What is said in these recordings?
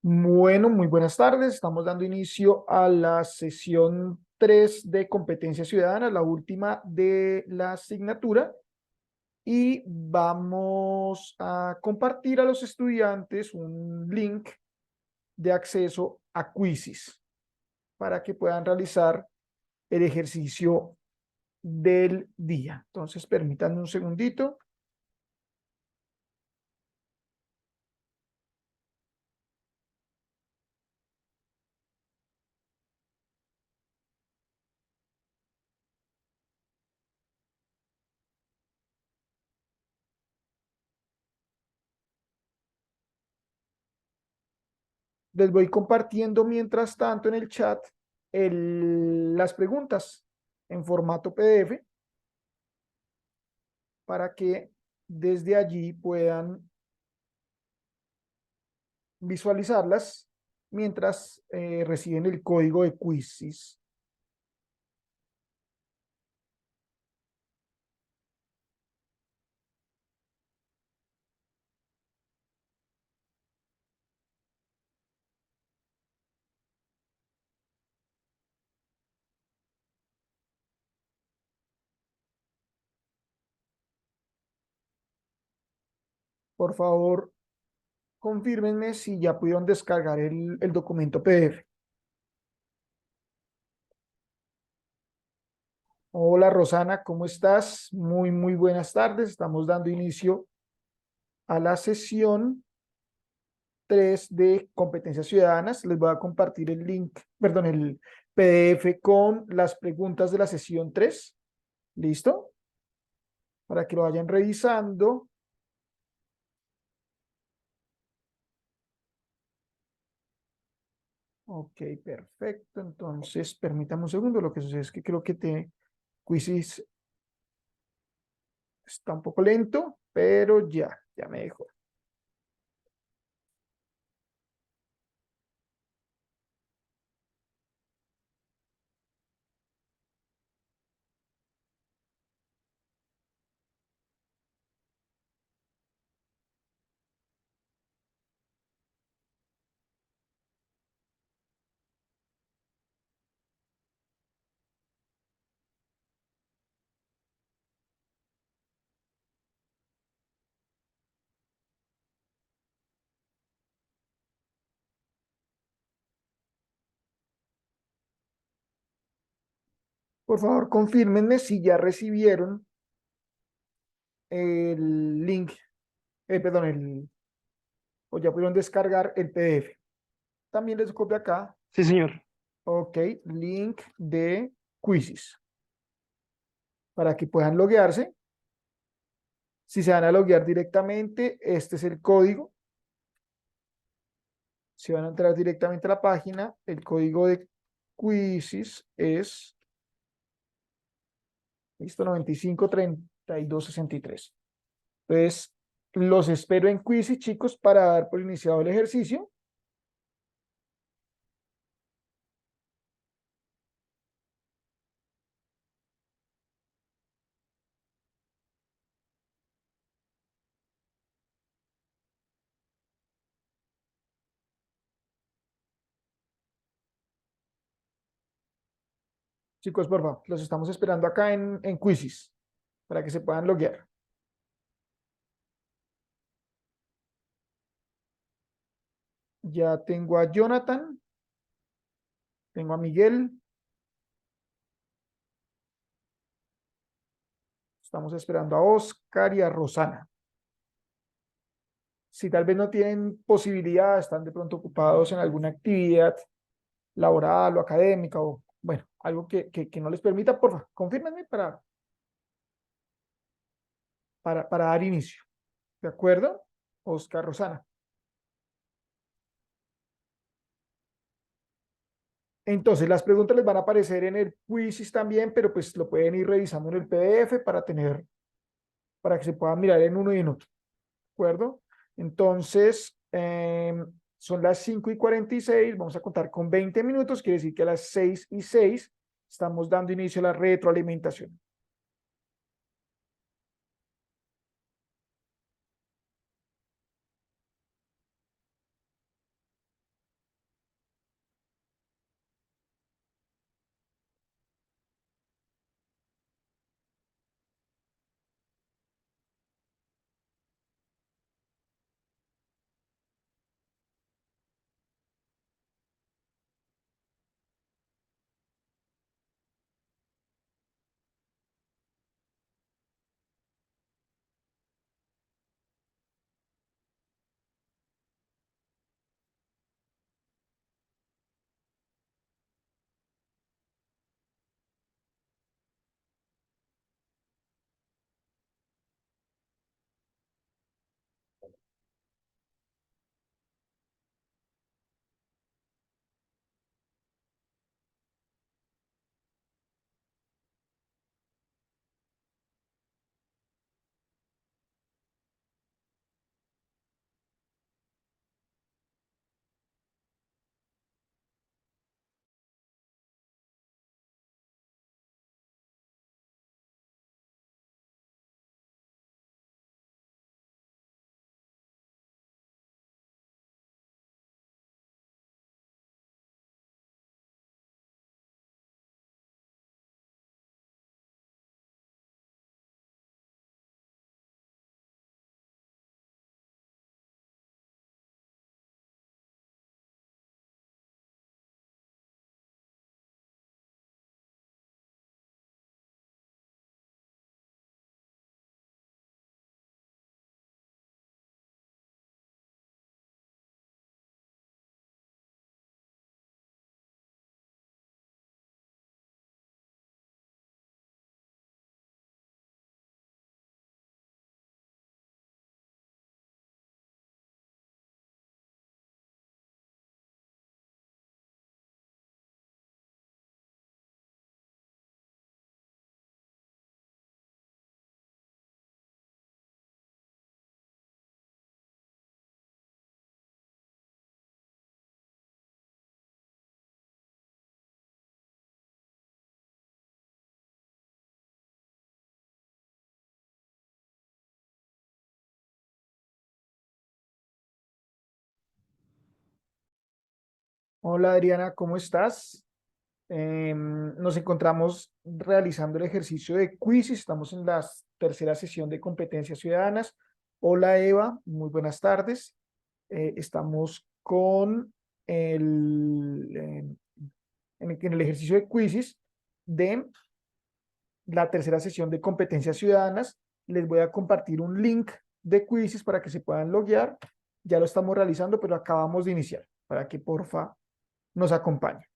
Bueno, muy buenas tardes. Estamos dando inicio a la sesión 3 de competencia ciudadana, la última de la asignatura, y vamos a compartir a los estudiantes un link de acceso a Quizzes para que puedan realizar el ejercicio del día. Entonces, permítanme un segundito. Les voy compartiendo mientras tanto en el chat las preguntas en formato PDF para que desde allí puedan visualizarlas mientras reciben el código de Quizzes. Por favor, confírmenme si ya pudieron descargar el documento PDF. Hola Rosana, ¿cómo estás? Muy buenas tardes. Estamos dando inicio a la sesión 3 de competencias ciudadanas. Les voy a compartir el link, perdón, el PDF con las preguntas de la sesión 3. ¿Listo? Para que lo vayan revisando. Ok, perfecto. Entonces, permítame un segundo. Lo que sucede es que creo que Quizzes está un poco lento, pero ya me dejó. Por favor, confírmenme si ya recibieron el link, perdón, o ya pudieron descargar el PDF. También les copio acá. Sí, señor. Ok, link de Quizzes para que puedan loguearse. Si se van a loguear directamente, este es el código. Si van a entrar directamente a la página, el código de Quizzes es, listo, 953263. Entonces, los espero en Quizzes, chicos, para dar por iniciado el ejercicio. Chicos, por favor, los estamos esperando acá en Quizzes para que se puedan loguear. Ya tengo a Jonathan, tengo a Miguel, estamos esperando a Oscar y a Rosana. Si tal vez no tienen posibilidad, están de pronto ocupados en alguna actividad laboral o académica o, bueno, algo que no les permita, por favor, confírmenme para dar inicio. ¿De acuerdo? Oscar, Rosana. Entonces, las preguntas les van a aparecer en el quizzes también, pero pues lo pueden ir revisando en el PDF para que se puedan mirar en uno y en otro. ¿De acuerdo? Entonces, son las 5:46, vamos a contar con 20 minutos, quiere decir que a las 6:06 estamos dando inicio a la retroalimentación. Hola Adriana, ¿cómo estás? Nos encontramos realizando el ejercicio de quiz y estamos en la tercera sesión de competencias ciudadanas. Hola Eva, muy buenas tardes. Estamos con en el ejercicio de quizzes de la tercera sesión de competencias ciudadanas. Les voy a compartir un link de quizzes para que se puedan loguear. Ya lo estamos realizando, pero acabamos de iniciar para que porfa nos acompañen.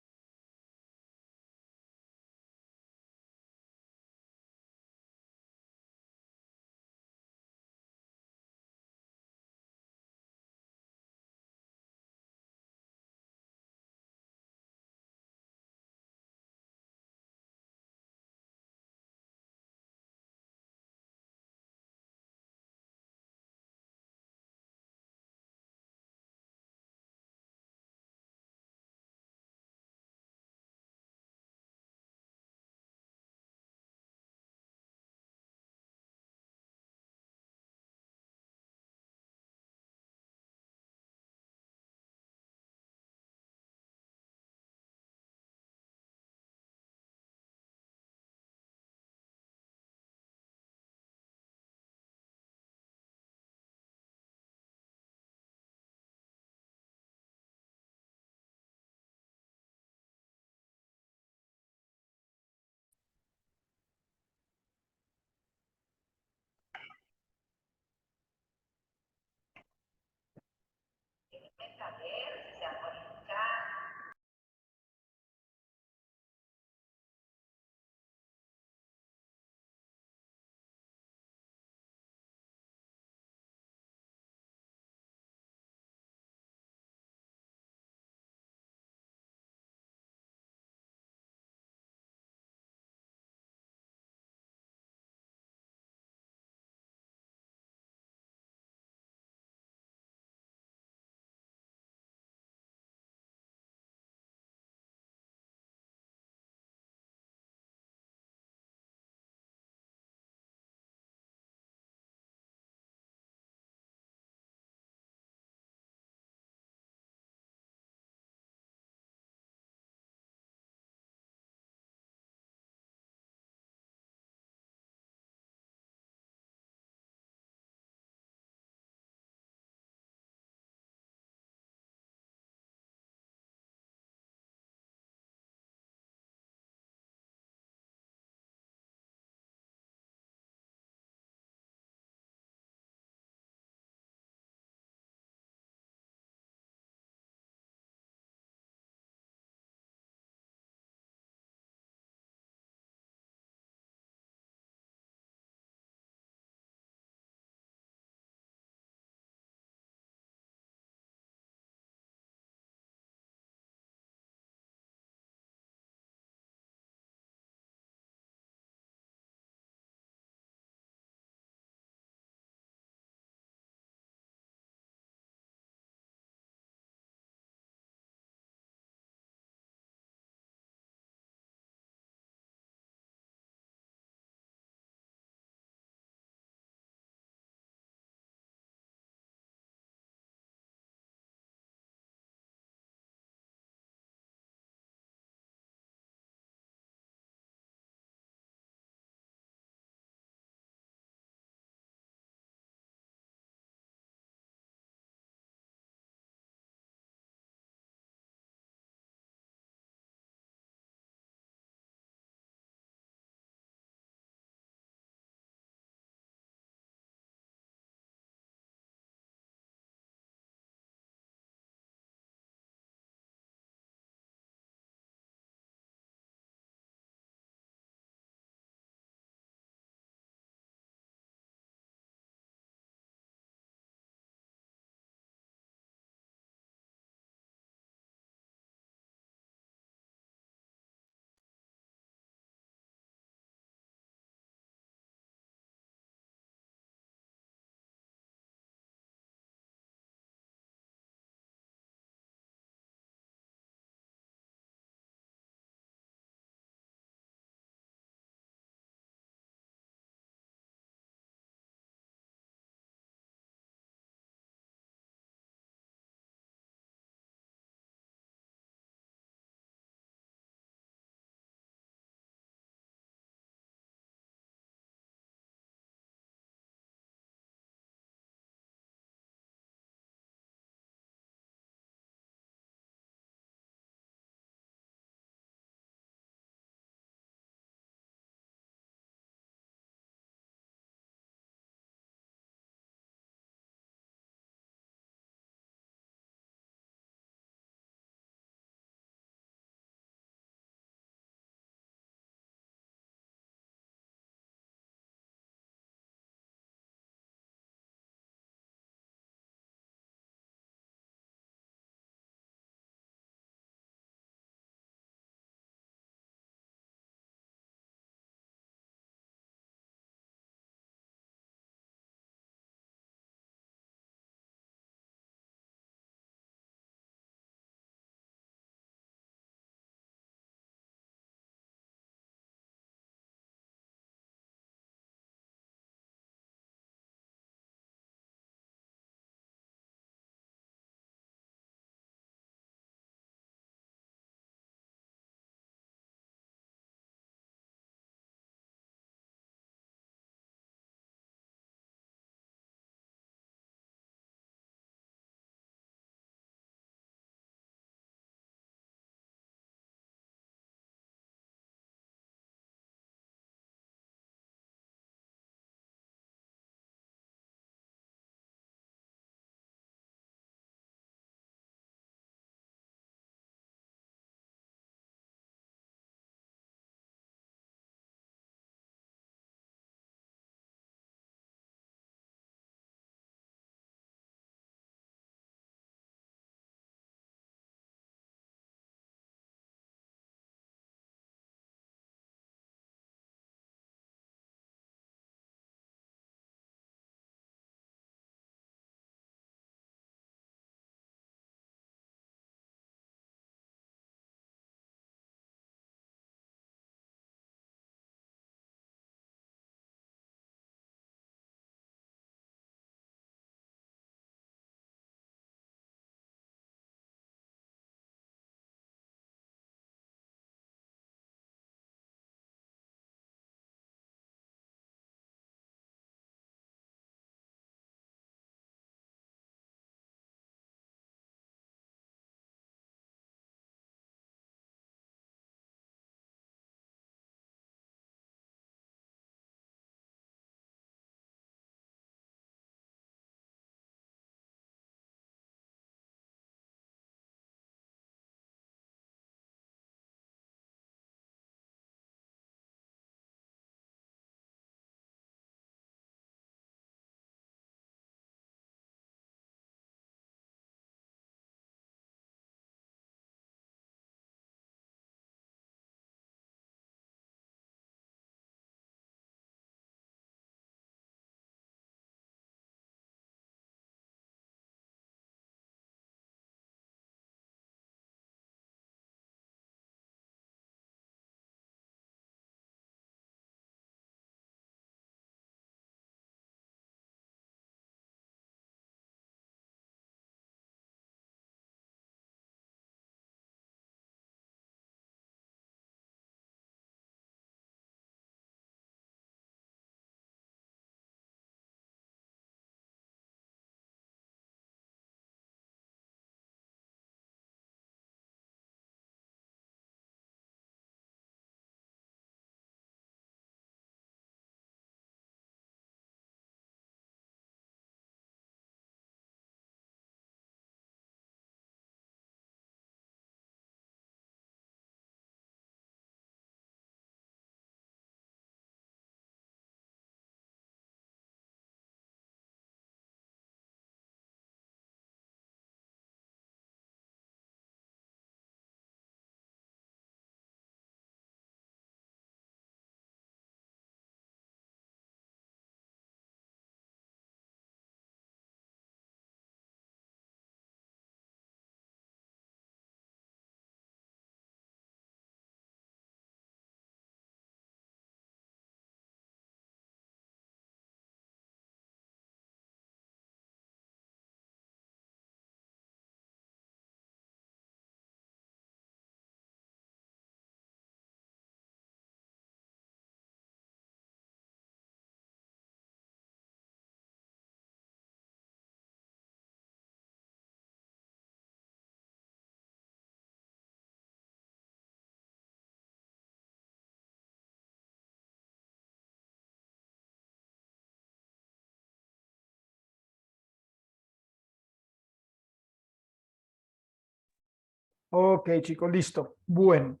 Ok, chicos, listo. Bueno,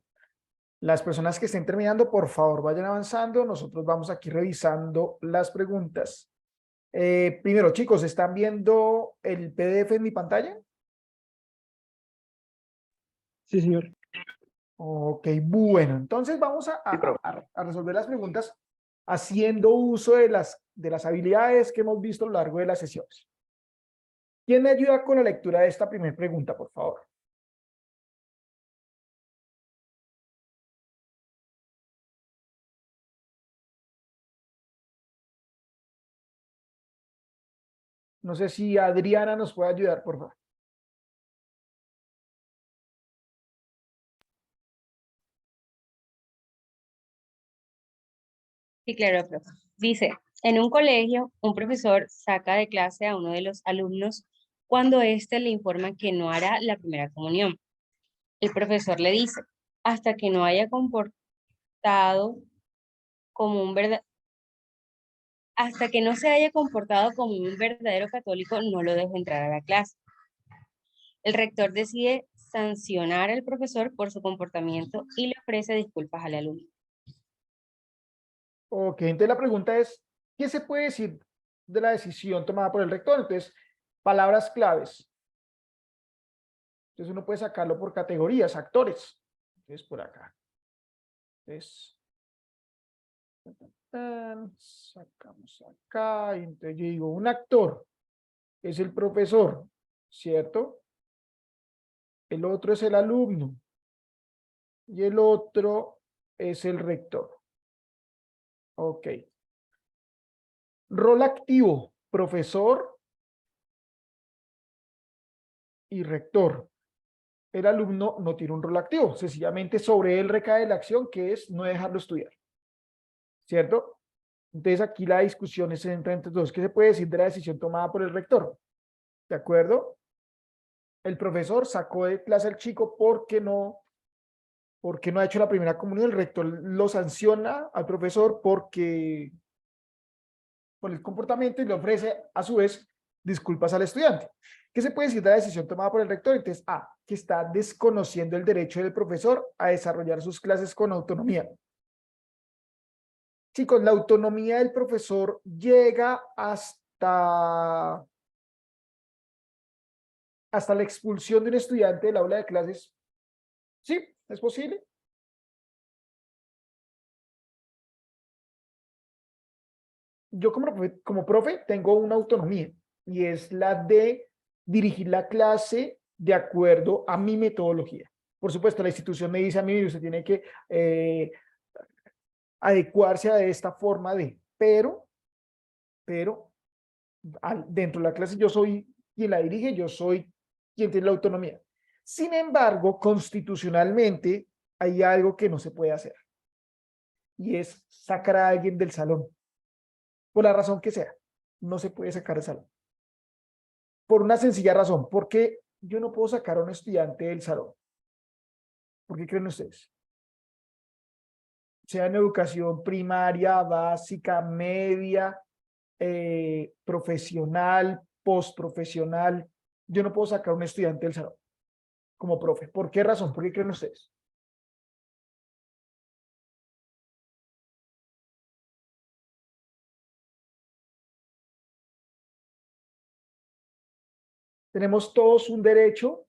las personas que estén terminando, por favor, vayan avanzando. Nosotros vamos aquí revisando las preguntas. Primero, chicos, ¿están viendo el PDF en mi pantalla? Sí, señor. Ok, bueno, entonces vamos Sí, profe. a resolver las preguntas haciendo uso de las habilidades que hemos visto a lo largo de las sesiones. ¿Quién me ayuda con la lectura de esta primera pregunta, por favor? No sé si Adriana nos puede ayudar, por favor. Sí, claro, profe. Dice, en un colegio, un profesor saca de clase a uno de los alumnos cuando éste le informa que no hará la primera comunión. El profesor le dice, hasta que no haya comportado como un verdad, hasta que no se haya comportado como un verdadero católico, no lo dejo entrar a la clase. El rector decide sancionar al profesor por su comportamiento y le ofrece disculpas al alumno. Ok, entonces la pregunta es, ¿qué se puede decir de la decisión tomada por el rector? Entonces, palabras claves. Entonces uno puede sacarlo por categorías, actores. Entonces, por acá. Entonces, sacamos acá. Y entonces yo digo, un actor es el profesor, ¿cierto? El otro es el alumno. Y el otro es el rector. Ok. Rol activo, profesor y rector. El alumno no tiene un rol activo, sencillamente sobre él recae la acción que es no dejarlo estudiar, ¿cierto? Entonces aquí la discusión es entre dos. ¿Qué se puede decir de la decisión tomada por el rector? ¿De acuerdo? El profesor sacó de clase al chico porque no ha hecho la primera comunión. El rector lo sanciona al profesor por el comportamiento y le ofrece a su vez disculpas al estudiante. ¿Qué se puede decir de la decisión tomada por el rector? Entonces, A, que está desconociendo el derecho del profesor a desarrollar sus clases con autonomía. Chicos, la autonomía del profesor llega hasta la expulsión de un estudiante del aula de clases. Sí, es posible. Yo como profe tengo una autonomía y es la de dirigir la clase de acuerdo a mi metodología. Por supuesto, la institución me dice a mí, usted tiene que adecuarse a esta forma pero dentro de la clase yo soy quien la dirige, yo soy quien tiene la autonomía. Sin embargo, constitucionalmente hay algo que no se puede hacer y es sacar a alguien del salón, por la razón que sea. No se puede sacar del salón. Por una sencilla razón, porque yo no puedo sacar a un estudiante del salón. ¿Por qué creen ustedes? Sea en educación primaria, básica, media, profesional, postprofesional, yo no puedo sacar a un estudiante del salón como profe. ¿Por qué razón? ¿Por qué creen ustedes? Tenemos todos un derecho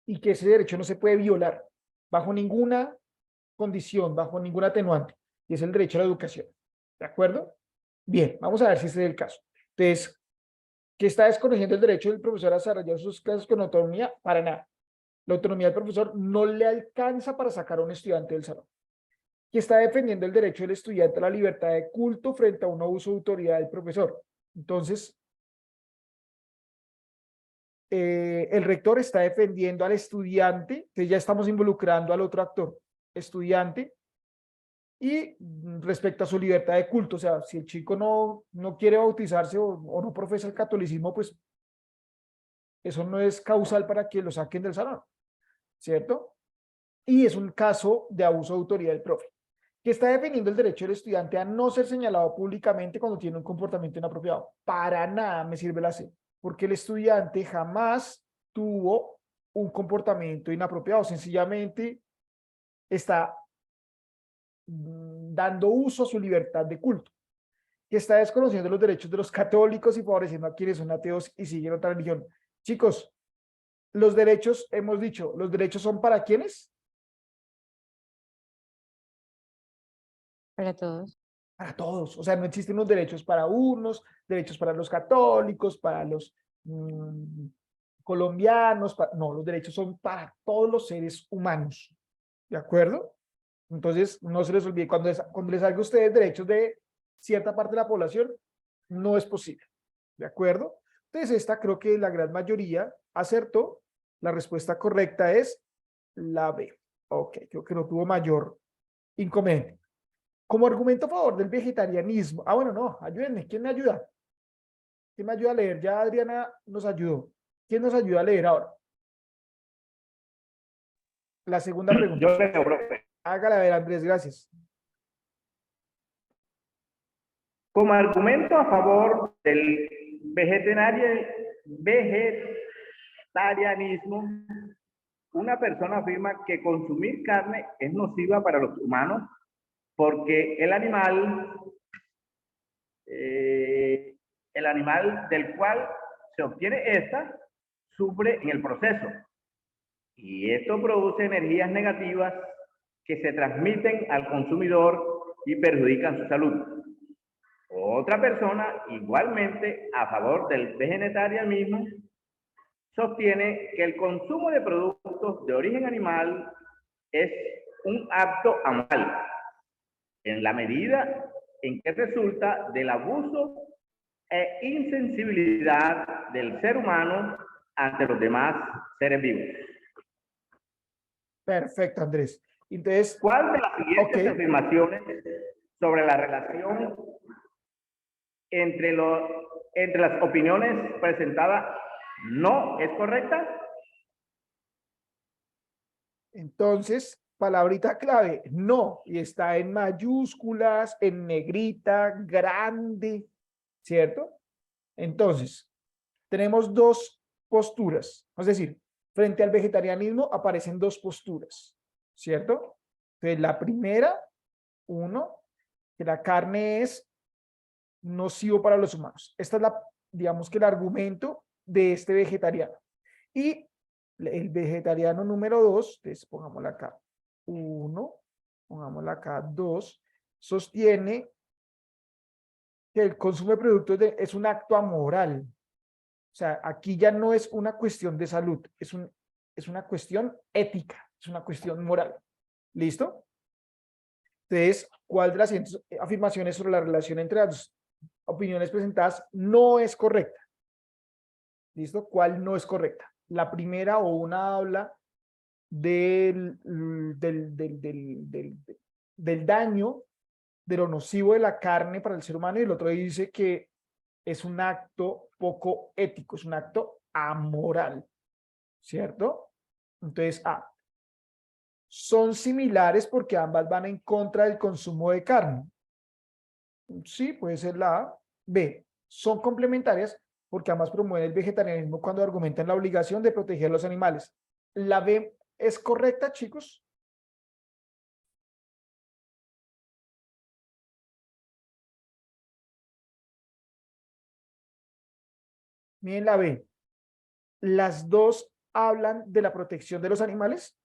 y que ese derecho no se puede violar bajo ninguna condición, bajo ningún atenuante, y es el derecho a la educación. ¿De acuerdo? Bien, vamos a ver si ese es el caso. Entonces, ¿que está desconociendo el derecho del profesor a desarrollar sus clases con autonomía? Para nada. La autonomía del profesor no le alcanza para sacar a un estudiante del salón. Que está defendiendo el derecho del estudiante a la libertad de culto frente a un abuso de autoridad del profesor. Entonces, el rector está defendiendo al estudiante, que ya estamos involucrando al otro actor, estudiante, y respecto a su libertad de culto, o sea, si el chico no quiere bautizarse o no profesa el catolicismo, pues eso no es causal para que lo saquen del salón, ¿cierto? Y es un caso de abuso de autoridad del profe, que está defendiendo el derecho del estudiante a no ser señalado públicamente cuando tiene un comportamiento inapropiado. Para nada me sirve la C, porque el estudiante jamás tuvo un comportamiento inapropiado, sencillamente está dando uso a su libertad de culto, que está desconociendo los derechos de los católicos y favoreciendo a quienes son ateos y siguen otra religión. Chicos, los derechos, hemos dicho, los derechos son para quienes, Para todos. para todos. O sea, no existen los derechos para unos, derechos para los católicos, para los colombianos, no, los derechos son para todos los seres humanos. ¿De acuerdo? Entonces, no se les olvide, cuando les salga a ustedes derechos de cierta parte de la población, no es posible. ¿De acuerdo? Entonces, esta creo que la gran mayoría acertó. La respuesta correcta es la B. Ok, creo que no tuvo mayor inconveniente. Como argumento a favor del vegetarianismo. Ah, bueno, no, ayúdenme. ¿Quién me ayuda? ¿Quién me ayuda a leer? Ya Adriana nos ayudó. ¿Quién nos ayuda a leer ahora? La segunda pregunta. Yo leo, profe. Hágala ver, Andrés, gracias. Como argumento a favor del vegetarianismo, una persona afirma que consumir carne es nociva para los humanos porque el animal del cual se obtiene esta sufre en el proceso. Y esto produce energías negativas que se transmiten al consumidor y perjudican su salud. Otra persona, igualmente a favor del vegetarianismo, sostiene que el consumo de productos de origen animal es un acto amoral, en la medida en que resulta del abuso e insensibilidad del ser humano ante los demás seres vivos. Perfecto, Andrés. Entonces, ¿cuál de las siguientes afirmaciones sobre la relación entre las opiniones presentadas no es correcta? Entonces, palabrita clave, no, y está en mayúsculas, en negrita, grande, ¿cierto? Entonces, tenemos dos posturas, es decir, frente al vegetarianismo aparecen dos posturas, ¿cierto? Entonces, la primera, uno, que la carne es nocivo para los humanos. Esta es digamos que el argumento de este vegetariano. Y el vegetariano número 2, entonces pongámosla acá 1, pongámosla acá 2, sostiene que el consumo de productos es un acto amoral. O sea, aquí ya no es una cuestión de salud, es una cuestión ética, es una cuestión moral. ¿Listo? Entonces, ¿cuál de las siguientes afirmaciones sobre la relación entre las opiniones presentadas no es correcta? ¿Listo? ¿Cuál no es correcta? La primera o una habla del daño, de lo nocivo de la carne para el ser humano, y el otro dice que es un acto poco ético, es un acto amoral, ¿cierto? Entonces, A, son similares porque ambas van en contra del consumo de carne. Sí, puede ser la A. B, son complementarias porque ambas promueven el vegetarianismo cuando argumentan la obligación de proteger a los animales. La B es correcta, chicos. Miren la B. Las dos hablan de la protección de los animales.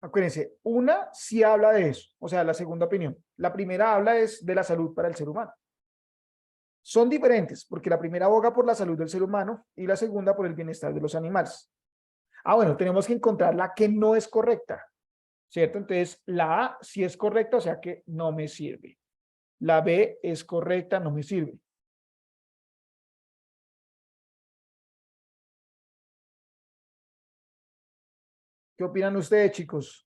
Acuérdense, una sí habla de eso, o sea, la segunda opinión. La primera habla es de la salud para el ser humano. Son diferentes porque la primera aboga por la salud del ser humano y la segunda por el bienestar de los animales. Ah, bueno, tenemos que encontrar la que no es correcta, ¿cierto? Entonces, la A sí es correcta, o sea que no me sirve. La B es correcta, no me sirve. ¿Qué opinan ustedes, chicos?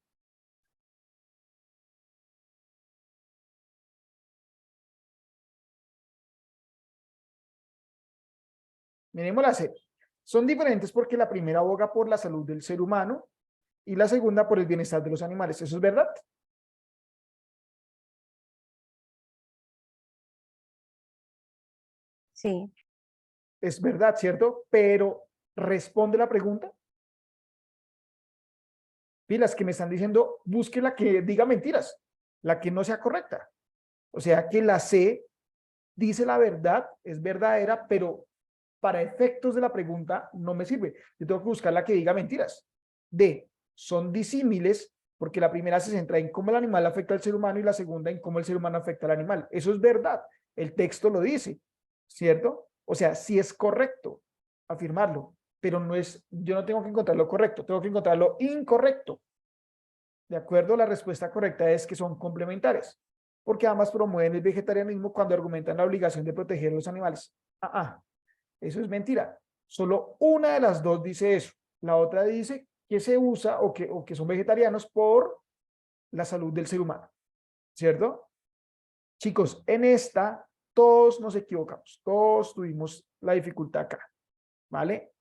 Miremos la C. Son diferentes porque la primera aboga por la salud del ser humano y la segunda por el bienestar de los animales. ¿Eso es verdad? Sí. Es verdad, ¿cierto? Pero responde la pregunta. Pilas que me están diciendo, busque la que diga mentiras, la que no sea correcta. O sea que la C dice la verdad, es verdadera, pero para efectos de la pregunta no me sirve. Yo tengo que buscar la que diga mentiras. D, son disímiles porque la primera se centra en cómo el animal afecta al ser humano y la segunda en cómo el ser humano afecta al animal. Eso es verdad. El texto lo dice, ¿cierto? O sea, sí es correcto afirmarlo, pero no es, yo no tengo que encontrar lo correcto, tengo que encontrar lo incorrecto. ¿De acuerdo? La respuesta correcta es que son complementarias, porque ambas promueven el vegetarianismo cuando argumentan la obligación de proteger a los animales. Eso es mentira. Solo una de las dos dice eso. La otra dice que se usa o que son vegetarianos por la salud del ser humano. ¿Cierto? Chicos, en esta todos nos equivocamos. Todos tuvimos la dificultad acá. ¿Vale?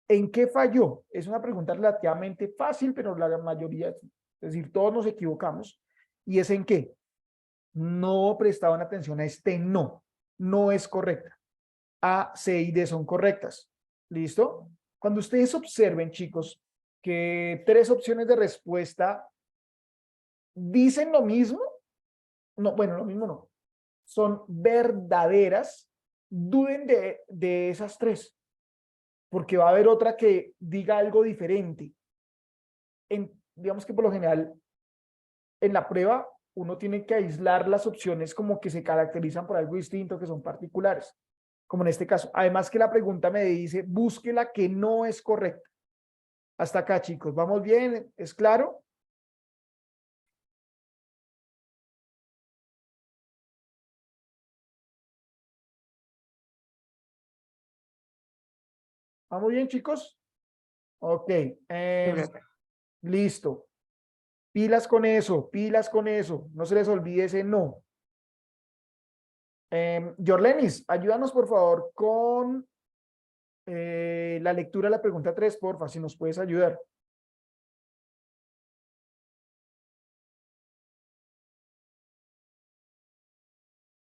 ¿En qué falló? Es una pregunta relativamente fácil, pero la mayoría, es decir, todos nos equivocamos. ¿Y es en qué? No prestaban atención a este no. No es correcta. A, C y D son correctas. ¿Listo? Cuando ustedes observen, chicos, que 3 opciones de respuesta dicen lo mismo, no, bueno, lo mismo no, son verdaderas, duden de esas 3, porque va a haber otra que diga algo diferente. Digamos que por lo general, en la prueba, uno tiene que aislar las opciones como que se caracterizan por algo distinto, que son particulares, como en este caso. Además que la pregunta me dice, busque la que no es correcta. Hasta acá, chicos. ¿Vamos bien? ¿Es claro? ¿Vamos bien, chicos? Ok. Listo. Pilas con eso, pilas con eso. No se les olvide ese no. Yorlenis, ayúdanos por favor con la lectura de la pregunta 3, porfa, si nos puedes ayudar.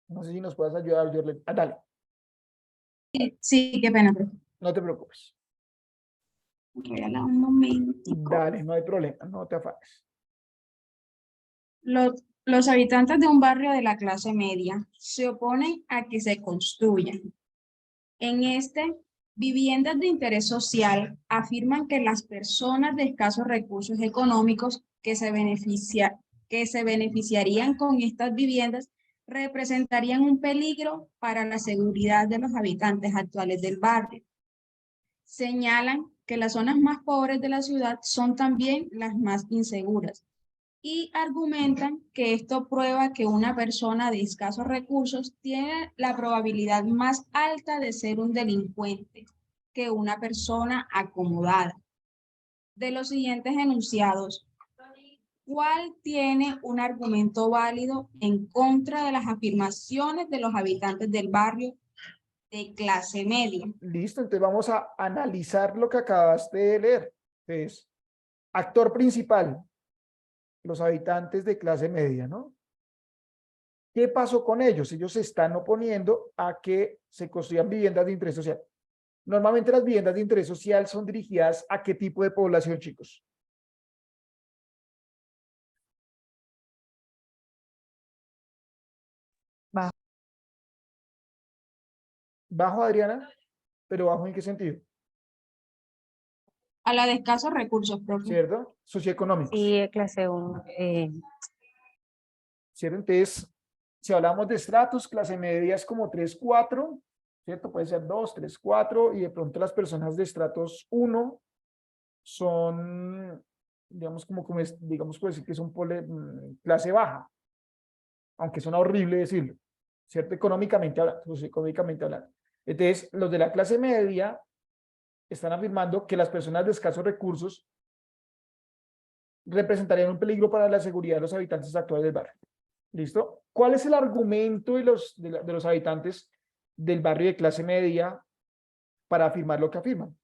No sé si nos puedes ayudar, Yorlenis. Dale, Sí, qué pena, profe. no te preocupes. Regala un momentico. Dale, no hay problema, no te afanes. Los habitantes de un barrio de la clase media se oponen a que se construyan. En este, viviendas de interés social afirman que las personas de escasos recursos económicos que se beneficiarían con estas viviendas representarían un peligro para la seguridad de los habitantes actuales del barrio. Señalan que las zonas más pobres de la ciudad son también las más inseguras y argumentan que esto prueba que una persona de escasos recursos tiene la probabilidad más alta de ser un delincuente que una persona acomodada. De los siguientes enunciados, ¿cuál tiene un argumento válido en contra de las afirmaciones de los habitantes del barrio de clase media? Listo, entonces vamos a analizar lo que acabaste de leer. Entonces, actor principal, los habitantes de clase media, ¿no? ¿Qué pasó con ellos? Ellos se están oponiendo a que se construyan viviendas de interés social. Normalmente las viviendas de interés social son dirigidas a qué tipo de población, chicos. Bajo. Bajo, Adriana, pero bajo ¿en qué sentido? A la de escasos recursos, profe. ¿Cierto? Socioeconómicos. Sí, clase 1. ¿Cierto? Entonces, si hablamos de estratos, clase media es como 3, 4, ¿cierto? Puede ser 2, 3, 4, y de pronto las personas de estratos 1 son, digamos, digamos, puede decir que son clase baja, aunque suena horrible decirlo, ¿cierto? Económicamente hablando, socioeconómicamente hablando. Entonces, los de la clase media están afirmando que las personas de escasos recursos representarían un peligro para la seguridad de los habitantes actuales del barrio. ¿Listo? ¿Cuál es el argumento de los habitantes del barrio de clase media para afirmar lo que afirman?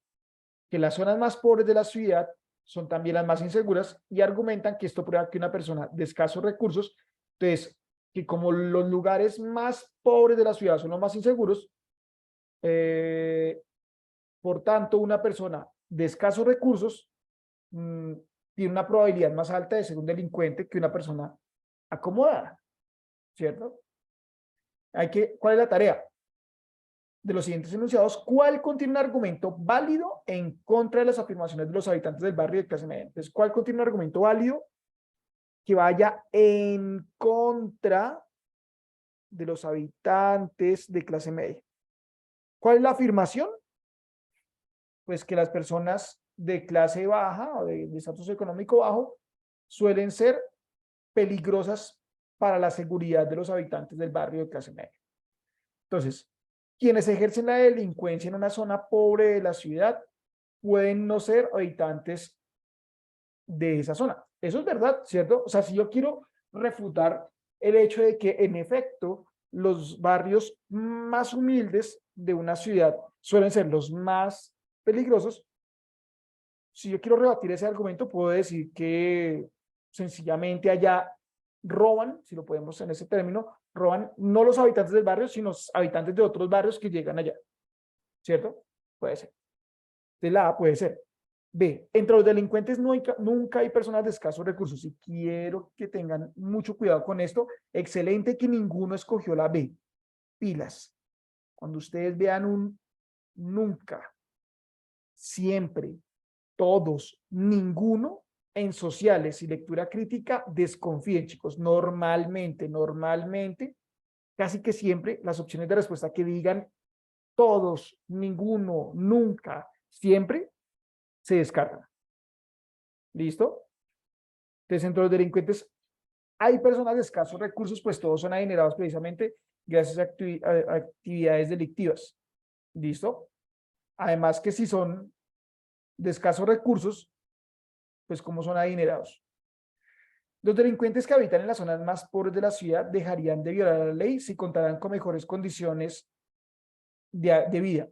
Que las zonas más pobres de la ciudad son también las más inseguras y argumentan que esto prueba que una persona de escasos recursos, entonces, que como los lugares más pobres de la ciudad son los más inseguros, por tanto, una persona de escasos recursos tiene una probabilidad más alta de ser un delincuente que una persona acomodada, ¿cierto? ¿Cuál es la tarea? De los siguientes enunciados, ¿cuál contiene un argumento válido en contra de las afirmaciones de los habitantes del barrio de clase media? Entonces, ¿cuál contiene un argumento válido que vaya en contra de los habitantes de clase media? ¿Cuál es la afirmación? Pues que las personas de clase baja o de estatus económico bajo suelen ser peligrosas para la seguridad de los habitantes del barrio de clase media. Entonces, quienes ejercen la delincuencia en una zona pobre de la ciudad pueden no ser habitantes de esa zona. Eso es verdad, ¿cierto? O sea, si yo quiero refutar el hecho de que, en efecto, los barrios más humildes de una ciudad suelen ser los más peligrosos, si yo quiero rebatir ese argumento, puedo decir que sencillamente allá roban, si lo podemos en ese término, roban no los habitantes del barrio, sino los habitantes de otros barrios que llegan allá. ¿Cierto? Puede ser. De la A puede ser. B, entre los delincuentes nunca hay personas de escasos recursos. Y quiero que tengan mucho cuidado con esto. Excelente que ninguno escogió la B. Pilas. Cuando ustedes vean un nunca, siempre, todos, ninguno, en sociales y lectura crítica, desconfíen, chicos. Normalmente, casi que siempre las opciones de respuesta que digan todos, ninguno, nunca, siempre, se descartan. ¿Listo? Entonces, entre los delincuentes hay personas de escasos recursos, pues todos son adinerados precisamente gracias a actividades delictivas. ¿Listo? Además que si son de escasos recursos, pues como son adinerados. Los delincuentes que habitan en las zonas más pobres de la ciudad dejarían de violar la ley si contaran con mejores condiciones de vida.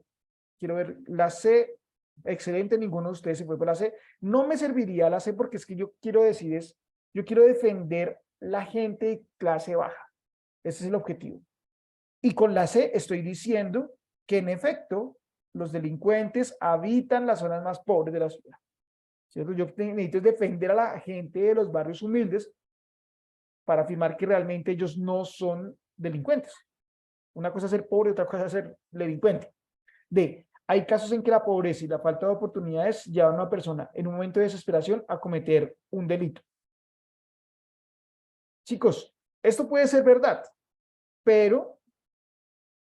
Quiero ver la C. Excelente, ninguno de ustedes se fue por la C. No me serviría la C porque es que yo quiero decir yo quiero defender la gente de clase baja. Ese es el objetivo. Y con la C estoy diciendo que en efecto los delincuentes habitan las zonas más pobres de la ciudad. ¿Cierto? Yo necesito defender a la gente de los barrios humildes para afirmar que realmente ellos no son delincuentes. Una cosa es ser pobre, otra cosa es ser delincuente. D. Hay casos en que la pobreza y la falta de oportunidades llevan a una persona en un momento de desesperación a cometer un delito. Chicos, esto puede ser verdad, pero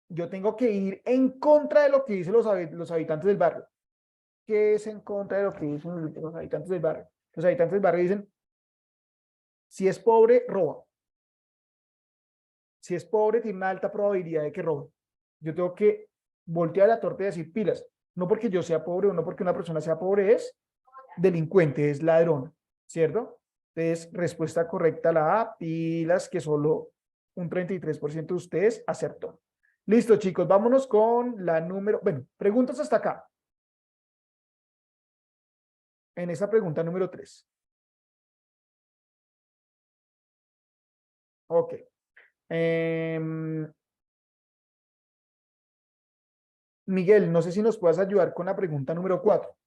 yo tengo que ir en contra de lo que dicen los habitantes del barrio. ¿Qué es en contra de lo que dicen los habitantes del barrio? Los habitantes del barrio dicen, si es pobre, roba. Si es pobre, tiene una alta probabilidad de que robe. Yo tengo que voltear la torta y decir pilas. No porque yo sea pobre o no porque una persona sea pobre es delincuente, es ladrón, ¿cierto? Entonces, respuesta correcta la A, pilas, que solo un 33% de ustedes acertó. Listo, chicos, vámonos con la número, bueno, preguntas hasta acá. En esa pregunta número 3. Ok. Miguel, no sé si nos puedas ayudar con la pregunta número 4.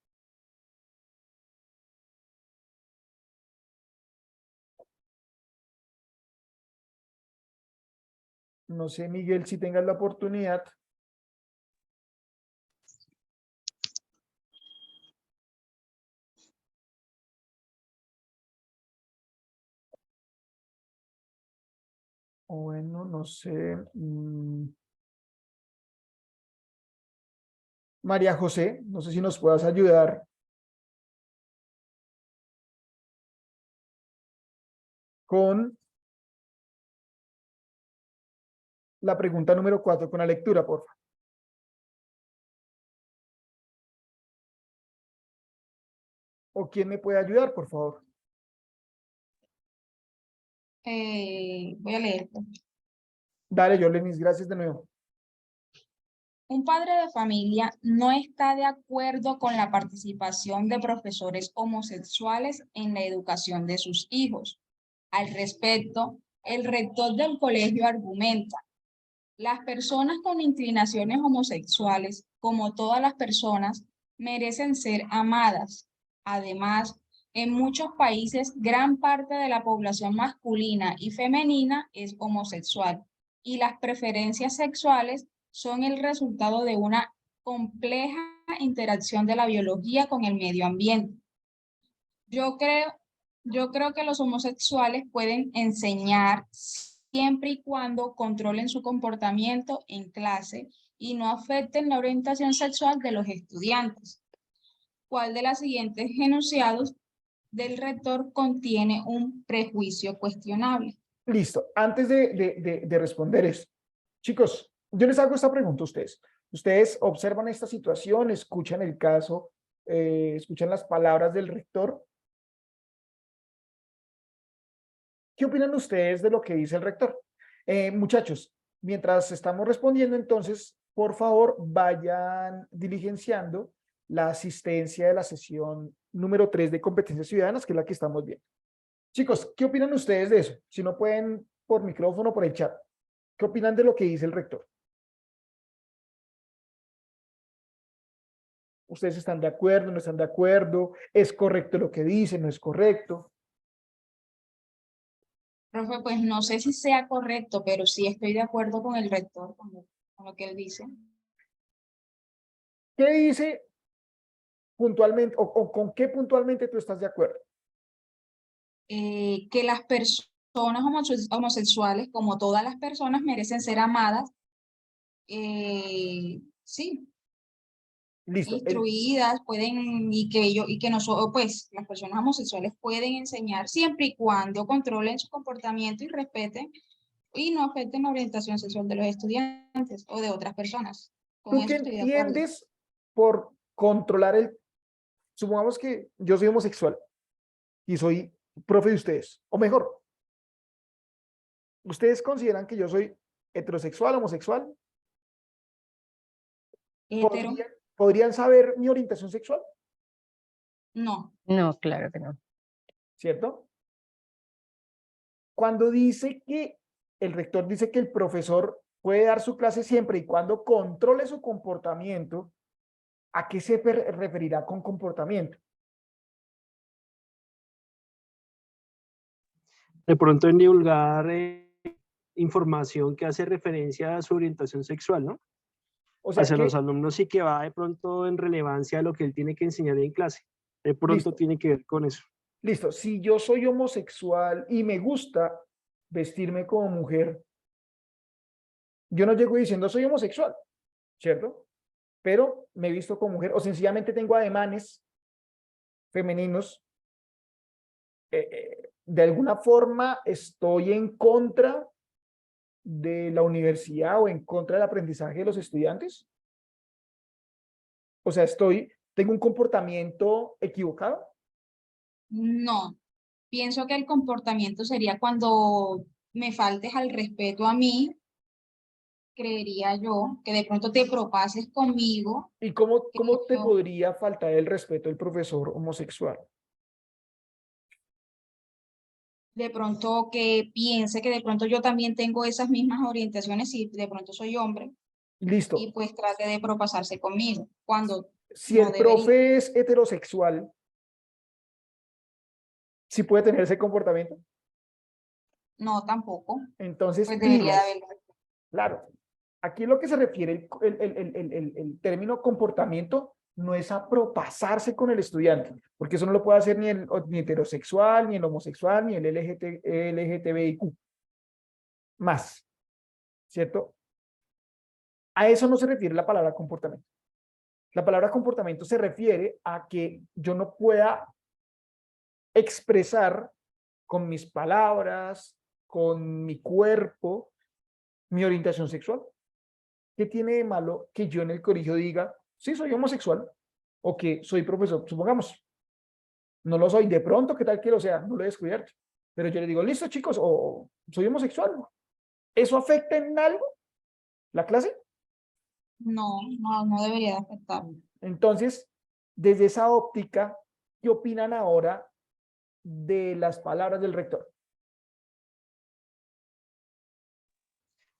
No sé, Miguel, si tengas la oportunidad. Bueno, no sé. María José, no sé si nos puedas ayudar. Con la pregunta número 4, con la lectura, por favor. ¿O quién me puede ayudar, por favor? Voy a leer. Dale, Yolenis, gracias de nuevo. Un padre de familia no está de acuerdo con la participación de profesores homosexuales en la educación de sus hijos. Al respecto, El rector del colegio argumenta: las personas con inclinaciones homosexuales, como todas las personas, merecen ser amadas. Además, en muchos países, gran parte de la población masculina y femenina es homosexual, y las preferencias sexuales son el resultado de una compleja interacción de la biología con el medio ambiente. Yo creo, yo creo que los homosexuales pueden enseñar siempre y cuando controlen su comportamiento en clase y no afecten la orientación sexual de los estudiantes. ¿Cuál de los siguientes enunciados del rector contiene un prejuicio cuestionable? Listo. Antes de responder esto, chicos, yo les hago esta pregunta a ustedes. Ustedes observan esta situación, escuchan el caso, escuchan las palabras del rector. ¿Qué opinan ustedes de lo que dice el rector? Muchachos, mientras estamos respondiendo, entonces, por favor, vayan diligenciando la asistencia de la sesión número 3 de competencias ciudadanas, que es la que estamos viendo. Chicos, ¿qué opinan ustedes de eso? Si no pueden por micrófono, por el chat. ¿Qué opinan de lo que dice el rector? ¿Ustedes están de acuerdo, no están de acuerdo? ¿Es correcto lo que dice, no es correcto? Profe, pues no sé si sea correcto, pero sí estoy de acuerdo con el rector, con lo que él dice. ¿Qué dice puntualmente o con qué puntualmente tú estás de acuerdo? Que las personas homosexuales, como todas las personas, merecen ser amadas, sí, Listo. instruidas, pueden, y que nosotros, pues, las personas homosexuales pueden enseñar siempre y cuando controlen su comportamiento y respeten y no afecten la orientación sexual de los estudiantes o de otras personas. Con ¿Tú qué eso estoy de acuerdo. entiendes por controlar el... Supongamos que yo soy homosexual y soy profe de ustedes, o mejor, ¿ustedes consideran que yo soy heterosexual, homosexual? Hetero, ¿Podrían saber mi orientación sexual? no. No, claro que no. ¿Cierto? Cuando dice que el rector dice que el profesor puede dar su clase siempre y cuando controle su comportamiento, ¿a qué se referirá con comportamiento? De pronto en divulgar información que hace referencia a su orientación sexual, ¿no? O sea Hacia que, los alumnos y que va de pronto en relevancia a lo que él tiene que enseñar en clase. De pronto listo, tiene que ver con eso. listo. Si yo soy homosexual y me gusta vestirme como mujer, yo no llego diciendo soy homosexual, ¿cierto? Pero me he visto como mujer o sencillamente tengo ademanes femeninos. De alguna forma estoy en contra de la universidad o en contra del aprendizaje de los estudiantes. O sea, tengo un comportamiento equivocado. No, pienso que el comportamiento sería cuando me faltes al respeto a mí, creería yo, que de pronto te propases conmigo, ¿Y cómo te yo, podría faltar el respeto del profesor homosexual? de pronto que piense que de pronto yo también tengo esas mismas orientaciones y de pronto soy hombre y Listo. pues trate de propasarse conmigo, cuando Si no el debería. profe es heterosexual, ¿sí puede tener ese comportamiento? No, tampoco, Entonces, pues debería de pilas. haberlo. Claro, aquí lo que se refiere el término comportamiento no es a propasarse con el estudiante, porque eso no lo puede hacer ni heterosexual, ni el homosexual, ni el LGTBIQ más, ¿cierto? A eso no se refiere la palabra comportamiento. La palabra comportamiento se refiere a que yo no pueda expresar con mis palabras, con mi cuerpo, mi orientación sexual. ¿Qué tiene de malo que yo en el colegio diga, sí, soy homosexual o que soy profesor? Supongamos, no lo soy. De pronto, ¿qué tal que lo sea? No lo he descubierto. Pero yo le digo, listo, chicos, o soy homosexual. ¿Eso afecta en algo la clase? No, no debería de afectar. Entonces, desde esa óptica, ¿qué opinan ahora de las palabras del rector?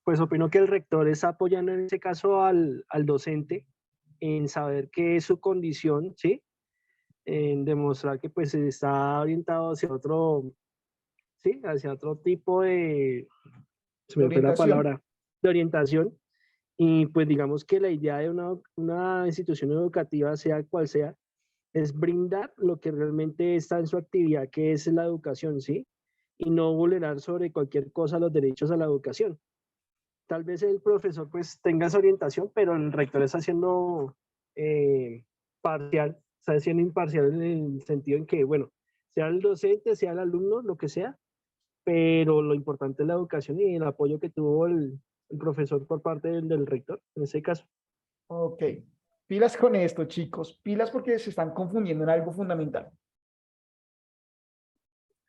pues opino que el rector está apoyando en ese caso al docente en saber qué es su condición, ¿sí? En demostrar que pues está orientado hacia otro, ¿sí? Hacia otro tipo de, se De me fue la orientación. palabra, de orientación. Y pues digamos que la idea de una institución educativa, sea cual sea, es brindar lo que realmente está en su actividad, que es la educación, ¿sí? Y no vulnerar sobre cualquier cosa los derechos a la educación. Tal vez el profesor pues tenga esa orientación, pero el rector está siendo parcial, está siendo imparcial en el sentido en que, bueno, sea el docente, sea el alumno, lo que sea, pero lo importante es la educación y el apoyo que tuvo el profesor por parte del rector, en ese caso. Ok. Pilas con esto, chicos. Pilas porque se están confundiendo en algo fundamental.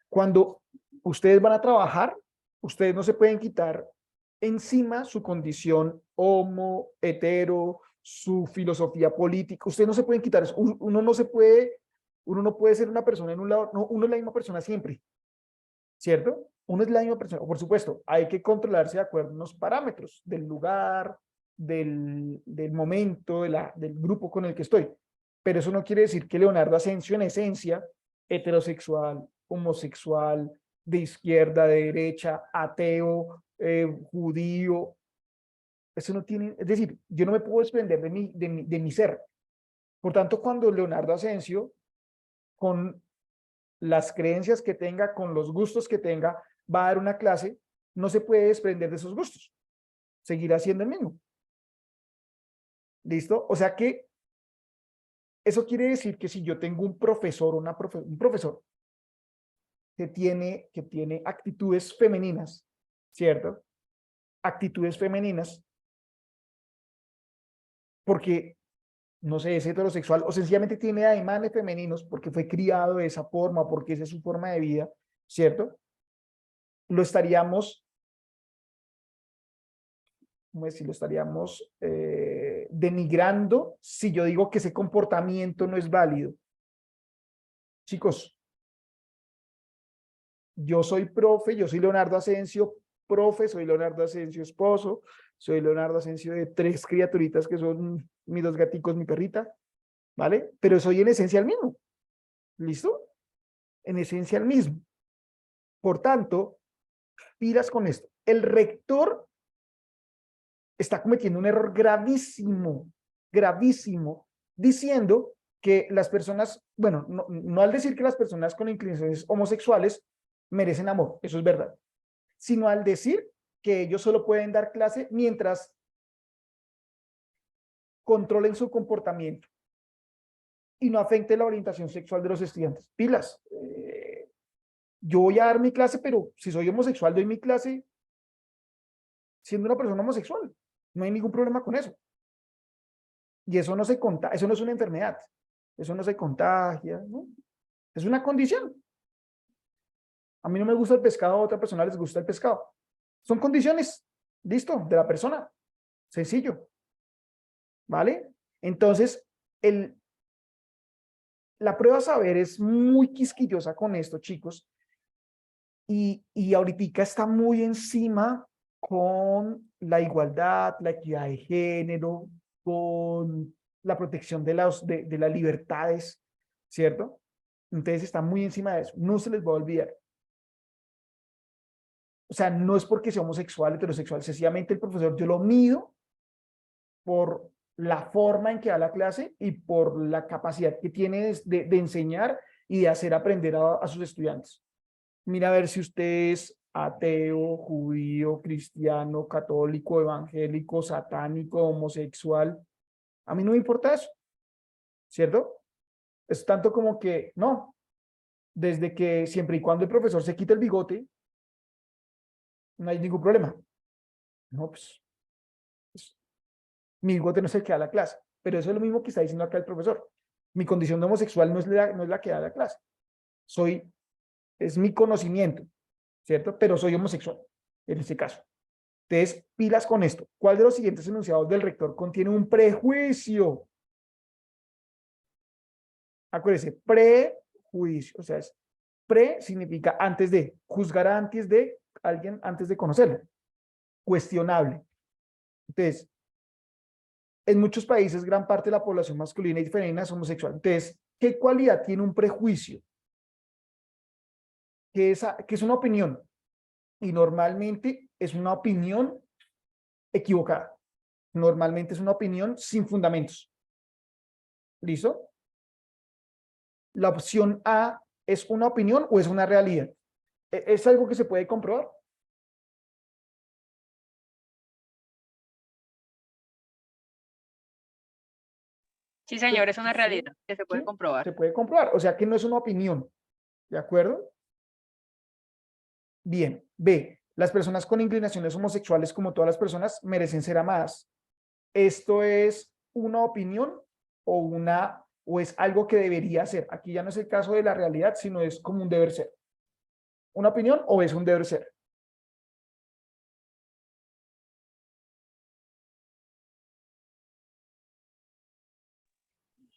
Cuando ustedes van a trabajar, ustedes no se pueden quitar encima su condición homo, hetero, su filosofía política. Ustedes no se pueden quitar eso. Uno no puede ser una persona en un lado, no, uno es la misma persona siempre, ¿cierto? Uno es la misma persona. Por supuesto, hay que controlarse de acuerdo a unos parámetros del lugar, del momento, del grupo con el que estoy. Pero eso no quiere decir que Leonardo Asensio, en esencia, heterosexual, homosexual, de izquierda, de derecha, ateo, judío, eso no tiene, es decir, yo no me puedo desprender de mi ser. Por tanto, cuando Leonardo Asensio, con las creencias que tenga, con los gustos que tenga, va a dar una clase, no se puede desprender de esos gustos. Seguirá siendo el mismo. ¿Listo? O sea que eso quiere decir que si yo tengo un profesor, un profesor que tiene actitudes femeninas, ¿cierto? Actitudes femeninas, porque, no sé, es heterosexual o sencillamente tiene ademanes femeninos porque fue criado de esa forma, porque esa es su forma de vida, ¿cierto? Lo estaríamos, ¿cómo decirlo? Estaríamos denigrando si yo digo que ese comportamiento no es válido. Chicos, yo soy profe, yo soy Leonardo Asensio, profe, soy Leonardo Asensio, esposo, soy Leonardo Asensio de 3 criaturitas que son mis 2 gaticos, mi perrita, ¿vale? Pero soy en esencia el mismo, ¿listo? En esencia el mismo. Por tanto, pilas con esto. El rector está cometiendo un error gravísimo, gravísimo, diciendo que las personas, bueno, no al decir que las personas con inclinaciones homosexuales merecen amor, eso es verdad, sino al decir que ellos solo pueden dar clase mientras controlen su comportamiento y no afecte la orientación sexual de los estudiantes. Pilas, yo voy a dar mi clase, pero si soy homosexual, doy mi clase siendo una persona homosexual. No hay ningún problema con eso. Y eso no se contagia, eso no es una enfermedad. Eso no se contagia, ¿no? Es una condición. A mí no me gusta el pescado, a otra persona les gusta el pescado. Son condiciones, listo, de la persona. Sencillo. ¿Vale? Entonces, la prueba saber es muy quisquillosa con esto, chicos. Y ahorita está muy encima con la igualdad, la equidad de género, con la protección de las libertades, ¿cierto? Entonces está muy encima de eso. No se les va a olvidar. O sea, no es porque sea homosexual, heterosexual, sencillamente el profesor yo lo mido por la forma en que da la clase y por la capacidad que tiene de enseñar y de hacer aprender a sus estudiantes. Mira a ver si usted es ateo, judío, cristiano, católico, evangélico, satánico, homosexual. A mí no me importa eso, ¿cierto? Es tanto como que, no, desde que siempre y cuando el profesor se quite el bigote, no hay ningún problema. No, pues, mi bigote no es el que da la clase, pero eso es lo mismo que está diciendo acá el profesor. Mi condición de homosexual no es la que da la clase. Es mi conocimiento, ¿cierto? Pero soy homosexual, en este caso. Entonces, pilas con esto. ¿Cuál de los siguientes enunciados del rector contiene un prejuicio? Acuérdense, prejuicio. O sea, pre significa antes de, juzgar antes de alguien, antes de conocerlo. cuestionable. Entonces, en muchos países, gran parte de la población masculina y femenina es homosexual. Entonces, ¿qué cualidad tiene un prejuicio? Que es una opinión. Y normalmente es una opinión equivocada. Normalmente es una opinión sin fundamentos. ¿Listo? La opción A es una opinión o es una realidad. ¿Es algo que se puede comprobar? Sí, señor, es una Sí, realidad que se puede sí, comprobar. se puede comprobar. O sea que no es una opinión. ¿De acuerdo? Bien. B. Las personas con inclinaciones homosexuales, como todas las personas, merecen ser amadas. ¿Esto es una opinión o es algo que debería ser? Aquí ya no es el caso de la realidad, sino es como un deber ser. ¿Una opinión o es un deber ser?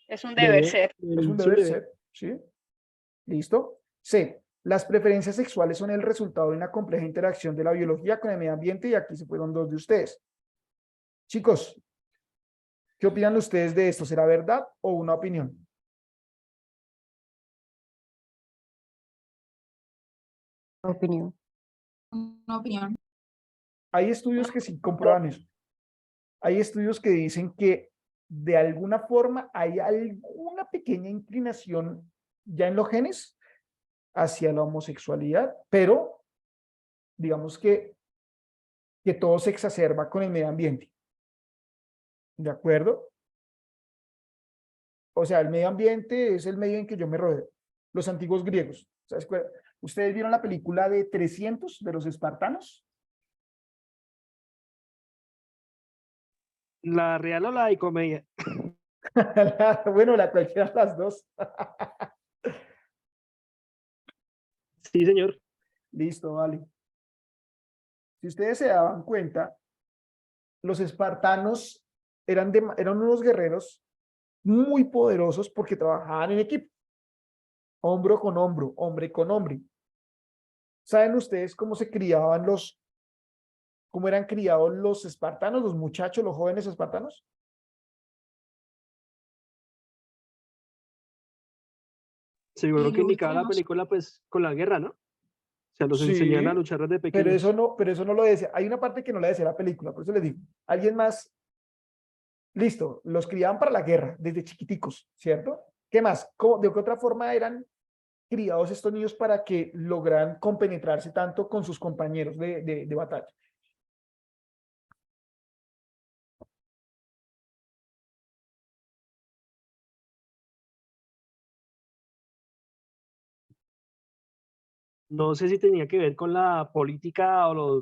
Es un deber ser. Es un deber ser, ¿sí? ¿Listo? C. Las preferencias sexuales son el resultado de una compleja interacción de la biología con el medio ambiente y aquí se fueron dos de ustedes. Chicos, ¿qué opinan ustedes de esto? ¿Será verdad o una opinión? Opinión. Una opinión. Hay estudios que sí comprueban eso. Hay estudios que dicen que de alguna forma hay alguna pequeña inclinación ya en los genes hacia la homosexualidad, pero digamos que todo se exacerba con el medio ambiente. ¿De acuerdo? O sea, el medio ambiente es el medio en que yo me rodeo. Los antiguos griegos. ¿Sabes cuál? ¿Ustedes vieron la película de 300 de los espartanos? ¿La real o la de comedia? Bueno, la cualquiera de las dos. Sí, señor. Listo, vale. Si ustedes se daban cuenta, los espartanos eran unos guerreros muy poderosos porque trabajaban en equipo, hombro con hombro, hombre con hombre. ¿Saben ustedes cómo eran criados los espartanos, los muchachos, los jóvenes espartanos? Seguro que indicaba la Ilústrenos. película, pues, con la guerra, ¿no? O sea, los enseñan a Sí, luchar desde pero pequeños. pero eso no lo decía. Hay una parte que no la decía la película, por eso les digo. Alguien más, listo, los criaban para la guerra desde chiquiticos, ¿cierto? ¿Qué más? ¿De qué otra forma eran criados estos niños para que lograran compenetrarse tanto con sus compañeros de batalla? No sé si tenía que ver con la política o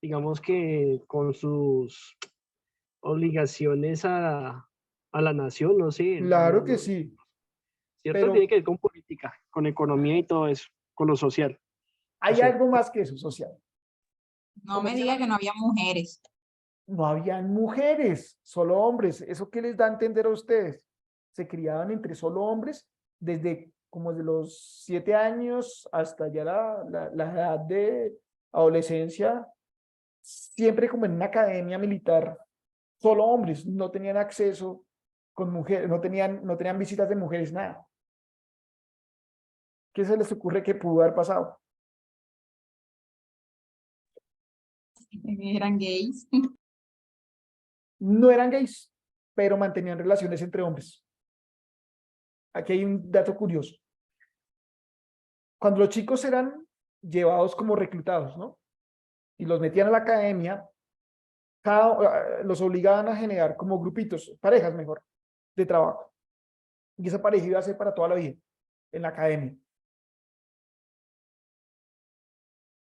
digamos que con sus obligaciones a la nación, no sé. Claro que sí, ¿Cierto? Tiene pero que ver con política, con economía y todo eso, con lo social. No hay sé. algo más que eso, social. No ¿Cómo me se diga llama? que no había mujeres. No habían mujeres, solo hombres. ¿Eso qué les da a entender a ustedes? Se criaban entre solo hombres desde como de los 7 años hasta ya la edad de adolescencia, siempre como en una academia militar, solo hombres, no tenían acceso con mujeres, no tenían visitas de mujeres, nada. ¿Qué se les ocurre que pudo haber pasado? Eran gays. No eran gays, pero mantenían relaciones entre hombres. Aquí hay un dato curioso. Cuando los chicos eran llevados como reclutados, ¿no? Y los metían a la academia, los obligaban a generar como grupitos, parejas mejor, de trabajo. Y esa pareja iba a ser para toda la vida en la academia.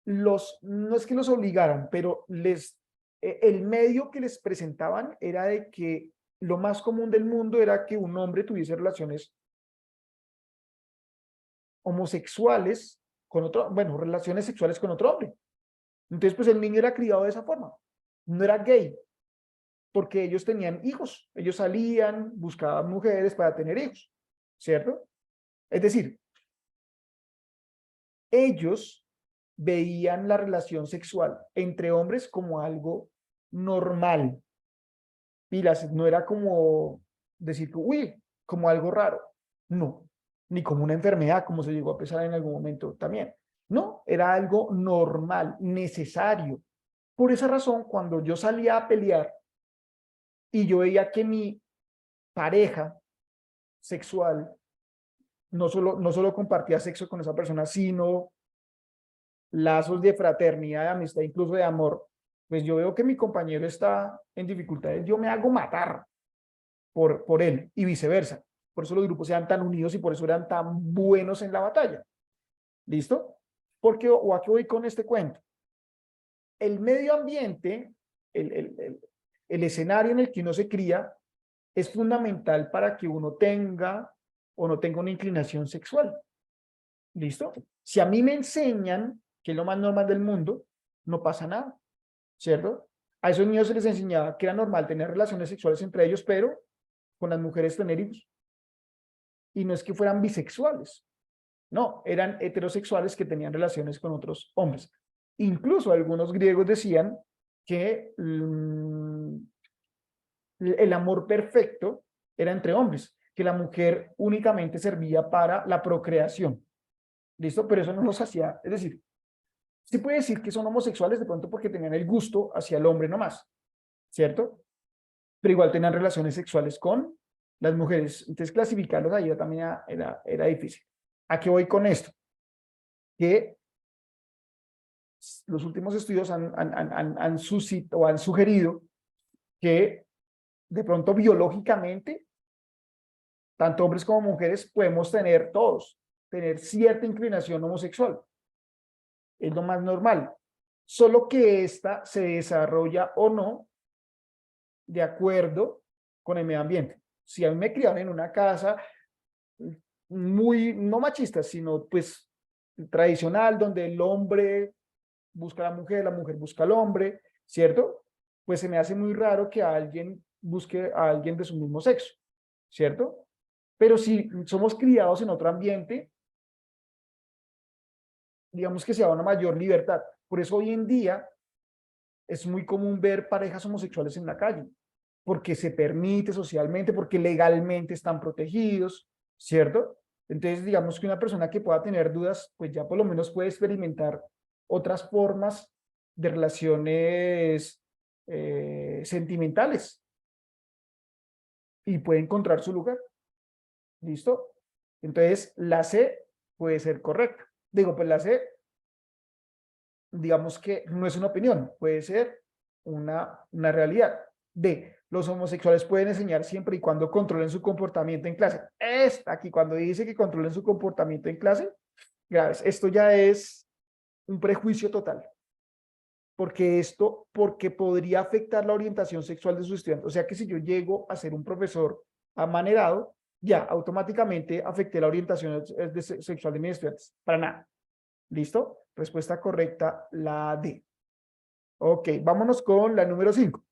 No es que los obligaran, pero el medio que les presentaban era de que lo más común del mundo era que un hombre tuviese relaciones homosexuales con otro, bueno, relaciones sexuales con otro hombre. Entonces, pues el niño era criado de esa forma. No era gay, porque ellos tenían hijos. Ellos salían, buscaban mujeres para tener hijos, ¿cierto? Es decir, ellos veían la relación sexual entre hombres como algo normal. Pilas, no era como decir, uy, como algo raro. No, ni como una enfermedad, como se llegó a pensar en algún momento también. No, era algo normal, necesario. Por esa razón, cuando yo salía a pelear y yo veía que mi pareja sexual no solo compartía sexo con esa persona, sino lazos de fraternidad, de amistad, incluso de amor, pues yo veo que mi compañero está en dificultades, yo me hago matar por él y viceversa. Por eso los grupos eran tan unidos y por eso eran tan buenos en la batalla. ¿Listo? Porque, o a qué voy con este cuento. El medio ambiente, el escenario en el que uno se cría, es fundamental para que uno tenga o no tenga una inclinación sexual. ¿Listo? Si a mí me enseñan que es lo más normal del mundo, no pasa nada, ¿cierto? A esos niños se les enseñaba que era normal tener relaciones sexuales entre ellos, pero con las mujeres tener hijos. Y no es que fueran bisexuales, no, eran heterosexuales que tenían relaciones con otros hombres. Incluso algunos griegos decían que el amor perfecto era entre hombres, que la mujer únicamente servía para la procreación. ¿Listo? Pero eso no los hacía, es decir, sí puede decir que son homosexuales de pronto porque tenían el gusto hacia el hombre nomás, ¿cierto? Pero igual tenían relaciones sexuales con las mujeres. Entonces clasificarlos ahí también era difícil. ¿A qué voy con esto? Que los últimos estudios han sugerido que de pronto biológicamente, tanto hombres como mujeres podemos tener tener cierta inclinación homosexual. Es lo más normal. Solo que esta se desarrolla o no de acuerdo con el medio ambiente. Si a mí me criaron en una casa muy, no machista, sino pues tradicional, donde el hombre busca a la mujer busca al hombre, ¿cierto? Pues se me hace muy raro que alguien busque a alguien de su mismo sexo, ¿cierto? Pero si somos criados en otro ambiente, digamos que se da una mayor libertad. Por eso hoy en día es muy común ver parejas homosexuales en la calle, porque se permite socialmente, porque legalmente están protegidos, ¿cierto? Entonces, digamos que una persona que pueda tener dudas, pues ya por lo menos puede experimentar otras formas de relaciones sentimentales y puede encontrar su lugar. ¿Listo? Entonces, la C puede ser correcta. Digo, pues la C, digamos que no es una opinión, puede ser una realidad. D, los homosexuales pueden enseñar siempre y cuando controlen su comportamiento en clase. Aquí, cuando dice que controlen su comportamiento en clase, graves, esto ya es un prejuicio total. Porque podría afectar la orientación sexual de sus estudiantes. O sea que si yo llego a ser un profesor amanerado, ya automáticamente afecté la orientación sexual de mis estudiantes. Para nada. ¿Listo? Respuesta correcta, la D. Ok, vámonos con la número 5.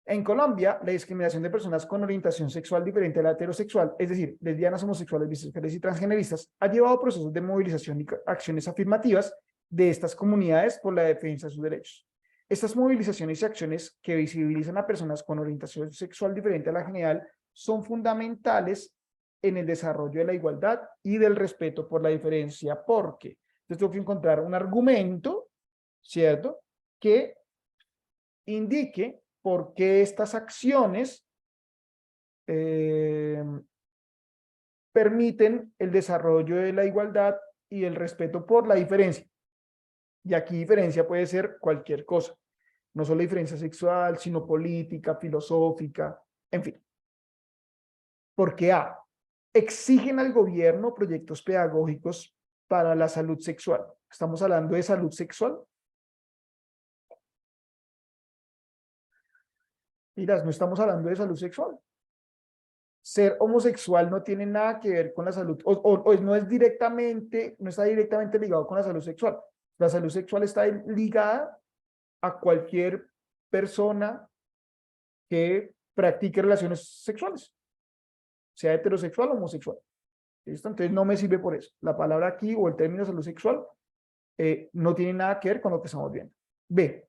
En Colombia, la discriminación de personas con orientación sexual diferente a la heterosexual, es decir, lesbianas, homosexuales, bisexuales y transgeneristas, ha llevado a procesos de movilización y acciones afirmativas de estas comunidades por la defensa de sus derechos. Estas movilizaciones y acciones que visibilizan a personas con orientación sexual diferente a la general son fundamentales en el desarrollo de la igualdad y del respeto por la diferencia, porque entonces tengo que encontrar un argumento, ¿cierto?, que indique por qué estas acciones permiten el desarrollo de la igualdad y el respeto por la diferencia. Y aquí diferencia puede ser cualquier cosa, no solo diferencia sexual, sino política, filosófica, en fin. Porque A, exigen al gobierno proyectos pedagógicos para la salud sexual. ¿Estamos hablando de salud sexual? Miras, no estamos hablando de salud sexual. Ser homosexual no tiene nada que ver con la salud, o no está directamente ligado con la salud sexual. La salud sexual está ligada a cualquier persona que practique relaciones sexuales, sea heterosexual o homosexual. ¿Listo? Entonces no me sirve por eso. La palabra aquí o el término salud sexual no tiene nada que ver con lo que estamos viendo. B,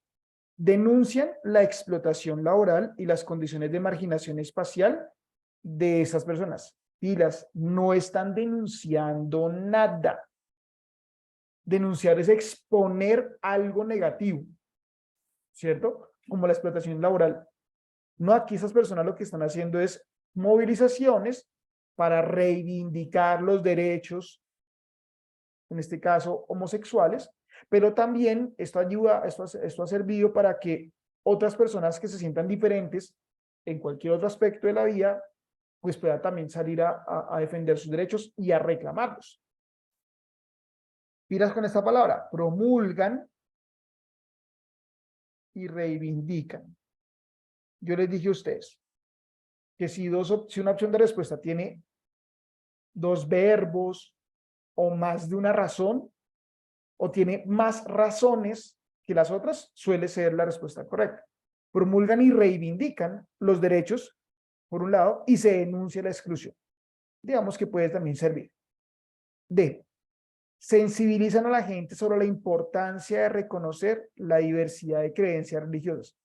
denuncian la explotación laboral y las condiciones de marginación espacial de esas personas. Pilas, no están denunciando nada. Denunciar es exponer algo negativo, ¿cierto? Como la explotación laboral. No, aquí esas personas lo que están haciendo es movilizaciones para reivindicar los derechos, en este caso homosexuales, pero también esto ayuda, esto ha servido para que otras personas que se sientan diferentes en cualquier otro aspecto de la vida, pues puedan también salir a defender sus derechos y a reclamarlos. Miras con esta palabra, promulgan y reivindican. Yo les dije a ustedes que si una opción de respuesta tiene dos verbos o más de una razón, o tiene más razones que las otras, suele ser la respuesta correcta. Promulgan y reivindican los derechos, por un lado, y se denuncia la exclusión. Digamos que puede también servir. D, sensibilizan a la gente sobre la importancia de reconocer la diversidad de creencias religiosas.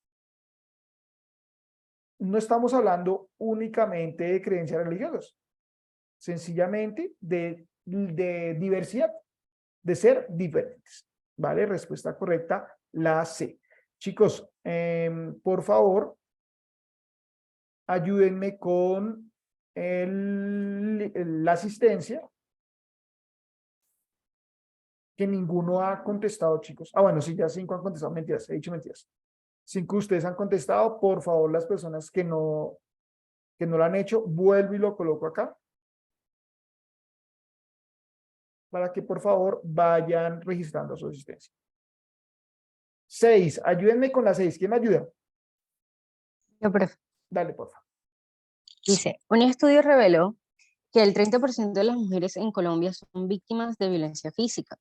No estamos hablando únicamente de creencias religiosas, sencillamente de diversidad, de ser diferentes. ¿Vale? Respuesta correcta, la C. Chicos, por favor, ayúdenme con la asistencia, que ninguno ha contestado, chicos. Ah, bueno, sí, ya 5 han contestado. Mentiras, he dicho mentiras. 5 de ustedes han contestado. Por favor, las personas que no lo han hecho, vuelvo y lo coloco acá, para que por favor vayan registrando su asistencia. 6, ayúdenme con la 6. ¿Quién me ayuda? Yo, profe. Dale, por favor. Dice, un estudio reveló que el 30% de las mujeres en Colombia son víctimas de violencia física.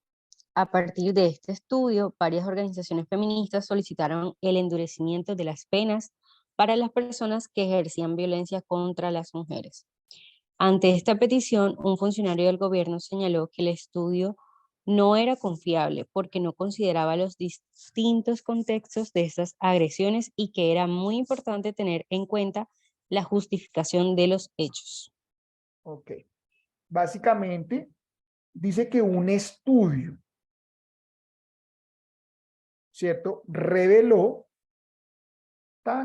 A partir de este estudio, varias organizaciones feministas solicitaron el endurecimiento de las penas para las personas que ejercían violencia contra las mujeres. Ante esta petición, un funcionario del gobierno señaló que el estudio no era confiable porque no consideraba los distintos contextos de estas agresiones y que era muy importante tener en cuenta la justificación de los hechos. Ok. Básicamente, dice que un estudio, ¿cierto?, reveló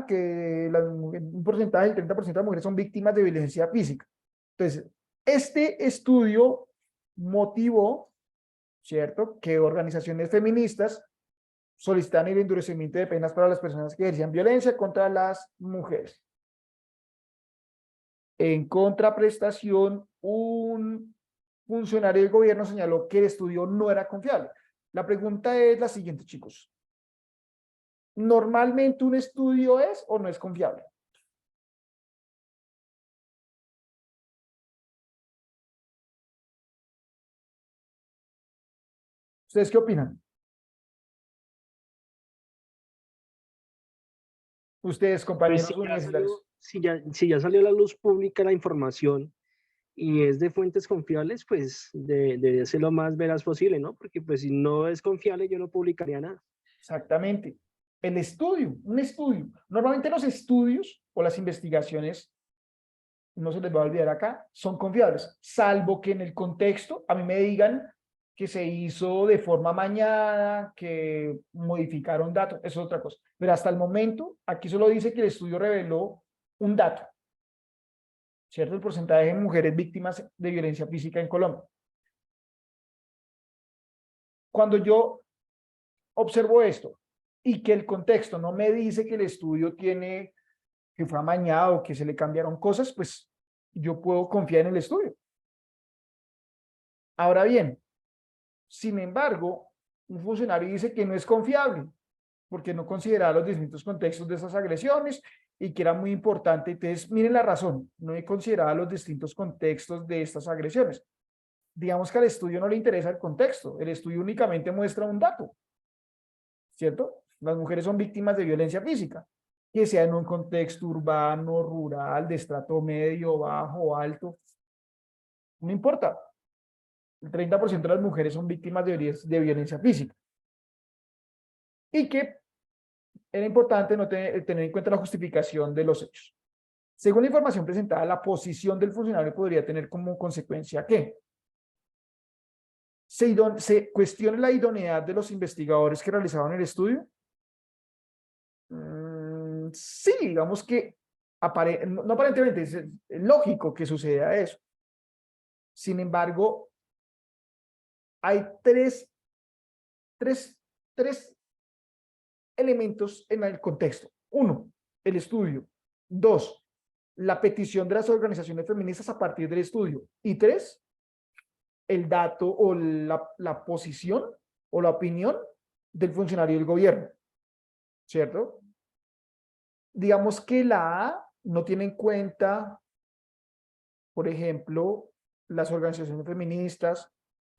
que un porcentaje del 30% de las mujeres son víctimas de violencia física. Entonces, este estudio motivó, ¿cierto?, que organizaciones feministas solicitan el endurecimiento de penas para las personas que ejercían violencia contra las mujeres. En contraprestación, un funcionario del gobierno señaló que el estudio no era confiable. La pregunta es la siguiente, chicos. ¿Normalmente un estudio es o no es confiable? ¿Ustedes qué opinan? Ustedes, compañeros Pues universitarios. si ya salió a la luz pública la información y es de fuentes confiables, pues debe ser lo más veraz posible, ¿no? Porque pues si no es confiable, yo no publicaría nada. Exactamente. El estudio, un estudio. Normalmente los estudios o las investigaciones, no se les va a olvidar acá, son confiables, salvo que en el contexto a mí me digan que se hizo de forma amañada, que modificaron datos, eso es otra cosa. Pero hasta el momento, aquí solo dice que el estudio reveló un dato, ¿cierto? El porcentaje de mujeres víctimas de violencia física en Colombia. Cuando yo observo esto y que el contexto no me dice que el estudio tiene, que fue amañado, que se le cambiaron cosas, pues yo puedo confiar en el estudio. Ahora bien, sin embargo, un funcionario dice que no es confiable porque no consideraba los distintos contextos de esas agresiones y que era muy importante. Entonces, miren la razón, no he considerado los distintos contextos de estas agresiones. Digamos que al estudio no le interesa el contexto, el estudio únicamente muestra un dato, ¿cierto? Las mujeres son víctimas de violencia física, que sea en un contexto urbano, rural, de estrato medio, bajo, alto, no importa. el 30% de las mujeres son víctimas de violencia física. Y que era importante no tener en cuenta la justificación de los hechos. Según la información presentada, la posición del funcionario podría tener como consecuencia que se cuestione la idoneidad de los investigadores que realizaban el estudio. Sí, digamos que no aparentemente es lógico que suceda eso. Sin embargo, hay tres elementos en el contexto. Uno, el estudio. Dos, la petición de las organizaciones feministas a partir del estudio. Y tres, el dato o la posición o la opinión del funcionario del gobierno. ¿Cierto? Digamos que la A no tiene en cuenta, por ejemplo, las organizaciones feministas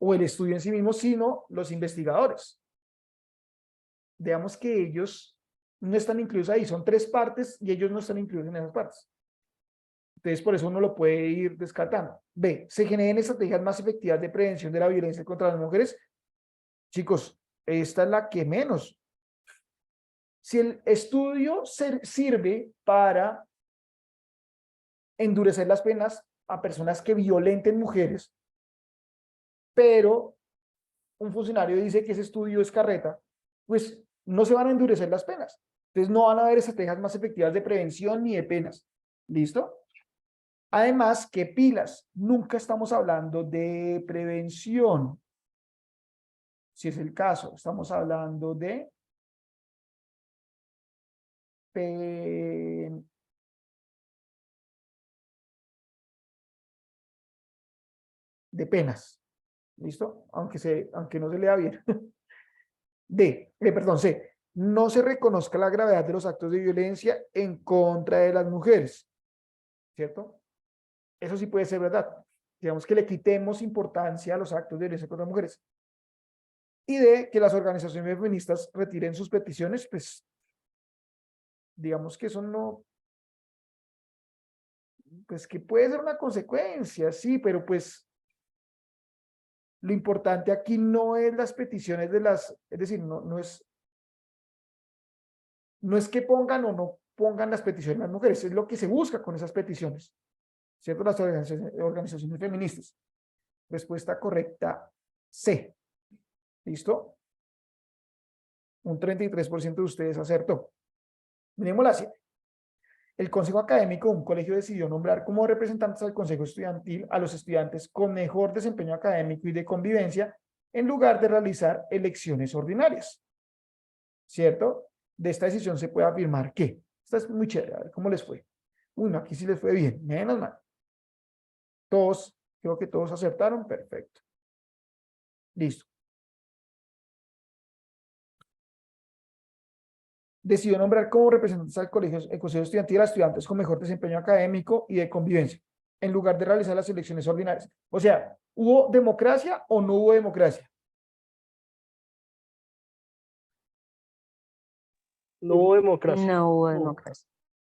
o el estudio en sí mismo, sino los investigadores. Digamos que ellos no están incluidos ahí, son tres partes y ellos no están incluidos en esas partes. Entonces, por eso uno lo puede ir descartando. B, se generen estrategias más efectivas de prevención de la violencia contra las mujeres. Chicos, esta es la que menos. Si el estudio sirve para endurecer las penas a personas que violenten mujeres, pero un funcionario dice que ese estudio es carreta, pues no se van a endurecer las penas. Entonces no van a haber estrategias más efectivas de prevención ni de penas. ¿Listo? Además, que pilas, nunca estamos hablando de prevención. Si es el caso, estamos hablando de penas. ¿Listo? Aunque no se lea bien. Perdón, C. No se reconozca la gravedad de los actos de violencia en contra de las mujeres. ¿Cierto? Eso sí puede ser verdad. Digamos que le quitemos importancia a los actos de violencia contra las mujeres. Y D, que las organizaciones feministas retiren sus peticiones, pues, digamos que eso no, pues que puede ser una consecuencia, sí, pero pues lo importante aquí no es las peticiones es decir, no es que pongan o no pongan las peticiones de las mujeres, es lo que se busca con esas peticiones, ¿cierto? Las organizaciones feministas. Respuesta correcta, C. ¿Listo? Un 33% de ustedes acertó. Miremos la 7. El Consejo Académico de un colegio decidió nombrar como representantes al Consejo Estudiantil a los estudiantes con mejor desempeño académico y de convivencia en lugar de realizar elecciones ordinarias. ¿Cierto? De esta decisión se puede afirmar que, esta es muy chévere, a ver cómo les fue. Uy, no, aquí sí les fue bien, menos mal. Creo que todos acertaron, perfecto. Listo. Decidió nombrar como representantes al Consejo Estudiantil a estudiantes con mejor desempeño académico y de convivencia, en lugar de realizar las elecciones ordinarias. O sea, ¿hubo democracia o no hubo democracia? No hubo democracia. No hubo democracia.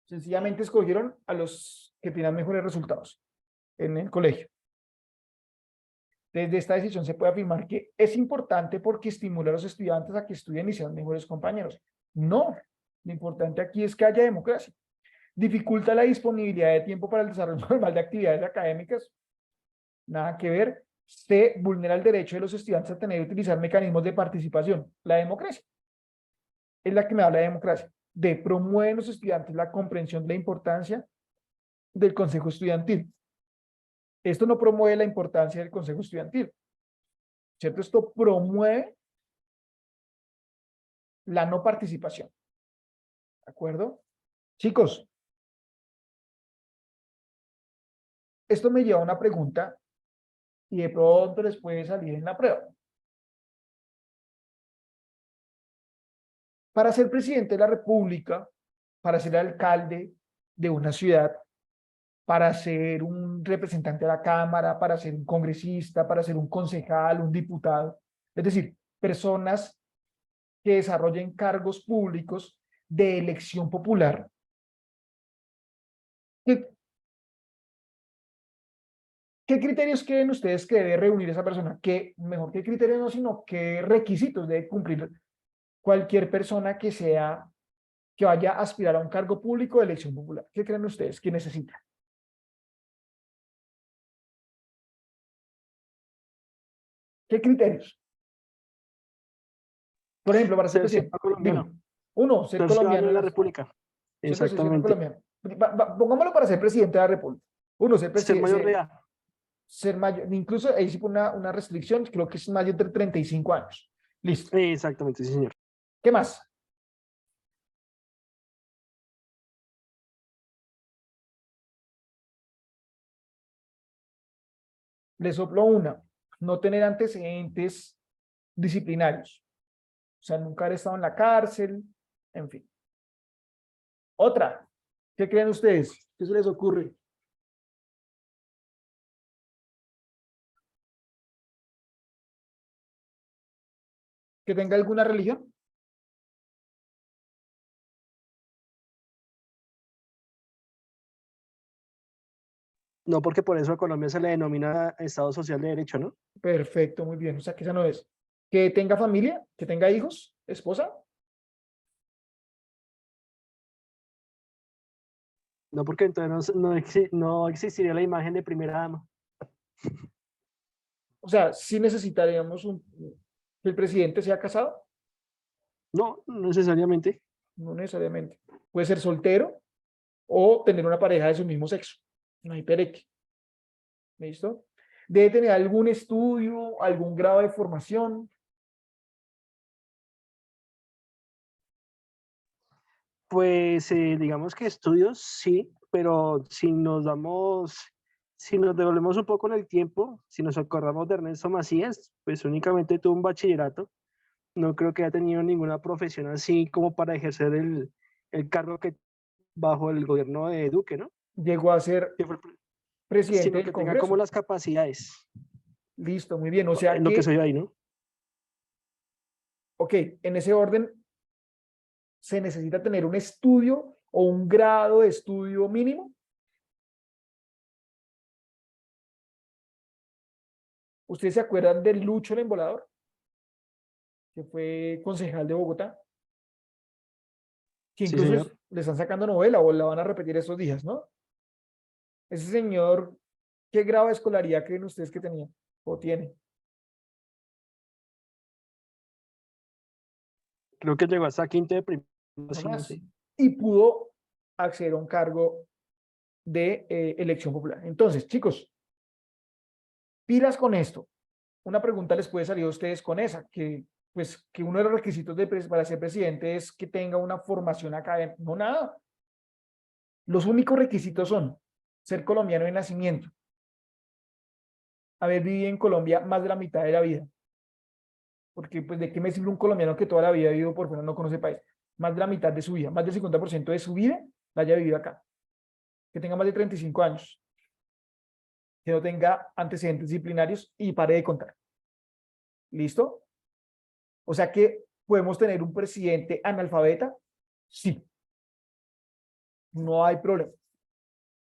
Sencillamente escogieron a los que tenían mejores resultados en el colegio. Desde esta decisión se puede afirmar que es importante porque estimula a los estudiantes a que estudien y sean mejores compañeros. No, lo importante aquí es que haya democracia. Dificulta la disponibilidad de tiempo para el desarrollo normal de actividades académicas. Nada que ver. Se vulnera el derecho de los estudiantes a tener y utilizar mecanismos de participación. La democracia es la que me habla de democracia. De promueven los estudiantes la comprensión de la importancia del consejo estudiantil. Esto no promueve la importancia del consejo estudiantil, ¿cierto? Esto promueve la no participación. ¿De acuerdo? Chicos, esto me lleva a una pregunta y de pronto les puede salir en la prueba. Para ser presidente de la República, para ser alcalde de una ciudad, para ser un representante de la Cámara, para ser un congresista, para ser un concejal, un diputado, es decir, personas que desarrollen cargos públicos de elección popular, ¿Qué criterios creen ustedes que debe reunir esa persona? Que mejor que criterios no, sino qué requisitos debe cumplir cualquier persona que vaya a aspirar a un cargo público de elección popular. ¿Qué creen ustedes que necesita? ¿Qué criterios? Por ejemplo, para ser Ser presidente. ciudadano colombiano. Dime. Uno, ser Ser colombiano ciudadano de en la las, República. ¿cierto? Ser ciudadano Exactamente. colombiano. Pongámoslo para ser presidente de la República. Uno, ser Ser presidente, mayor de edad. ser mayor, incluso ahí sí pone una restricción, creo que es mayor de 35 años. Listo. Exactamente, sí, señor. ¿Qué más? Le soplo una, no tener antecedentes disciplinarios. O sea, nunca haber estado en la cárcel, en fin. Otra, ¿qué creen ustedes? ¿Qué se les ocurre? ¿Que tenga alguna religión? No, porque por eso a Colombia se le denomina Estado Social de Derecho, ¿no? Perfecto, muy bien. O sea, que esa no es. ¿Que tenga familia? ¿Que tenga hijos? ¿Esposa? No, porque entonces no existiría la imagen de primera dama. O sea, sí necesitaríamos que el presidente sea casado, No, no necesariamente. no necesariamente. Puede ser soltero o tener una pareja de su mismo sexo. No hay pereque. ¿Listo? Debe tener algún estudio, algún grado de formación. Pues digamos que estudios sí, pero si nos devolvemos un poco en el tiempo, si nos acordamos de Ernesto Macías, pues únicamente tuvo un bachillerato. No creo que haya tenido ninguna profesión así como para ejercer el cargo que bajo el gobierno de Duque, ¿no? Llegó a ser Que fue presidente sino del que tenga como Congreso. las capacidades, Listo, muy bien. O sea en lo que que, soy ahí, ¿no? ok, en ese orden se necesita tener un estudio o un grado de estudio mínimo. ¿Ustedes se acuerdan del Lucho el Embolador? Que fue concejal de Bogotá. Que Sí, incluso señor. le están sacando novela o la van a repetir estos días, ¿no? Ese señor, ¿qué grado de escolaridad creen ustedes que tenía o tiene? Creo que llegó hasta quinto de primaria, No sí, no más. sé. Y pudo acceder a un cargo de elección popular. Entonces, chicos, pilas con esto. Una pregunta les puede salir a ustedes con esa, que pues que uno de los requisitos para ser presidente es que tenga una formación académica. No, nada. Los únicos requisitos son ser colombiano de nacimiento, haber vivido en Colombia más de la mitad de la vida, porque pues de qué me sirve un colombiano que toda la vida ha vivido por fuera, no conoce el país, más de la mitad de su vida, más del 50% de su vida la haya vivido acá, que tenga más de 35 años, que no tenga antecedentes disciplinarios y pare de contar. ¿Listo? O sea que podemos tener un presidente analfabeta, sí, no hay problema.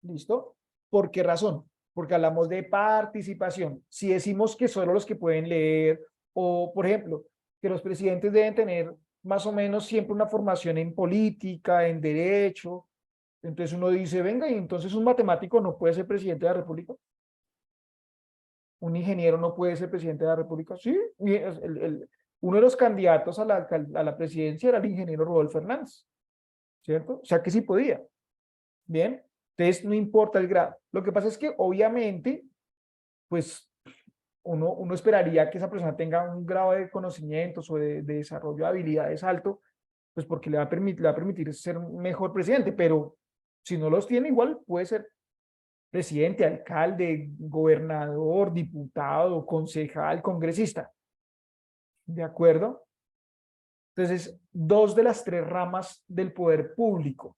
¿Listo? ¿Por qué razón? Porque hablamos de participación. Si decimos que solo los que pueden leer, o por ejemplo, que los presidentes deben tener más o menos siempre una formación en política, en derecho, entonces uno dice, venga, y entonces un matemático no puede ser presidente de la República. Un ingeniero no puede ser presidente de la República. Sí, uno de los candidatos a la presidencia era el ingeniero Rodolfo Hernández, ¿cierto? O sea que sí podía. Bien, entonces no importa el grado. Lo que pasa es que obviamente, pues uno esperaría que esa persona tenga un grado de conocimientos o de desarrollo de habilidades alto, pues porque le va a permitir ser un mejor presidente, pero si no los tiene, igual puede ser presidente, alcalde, gobernador, diputado, concejal, congresista. ¿De acuerdo? Entonces, dos de las tres ramas del poder público,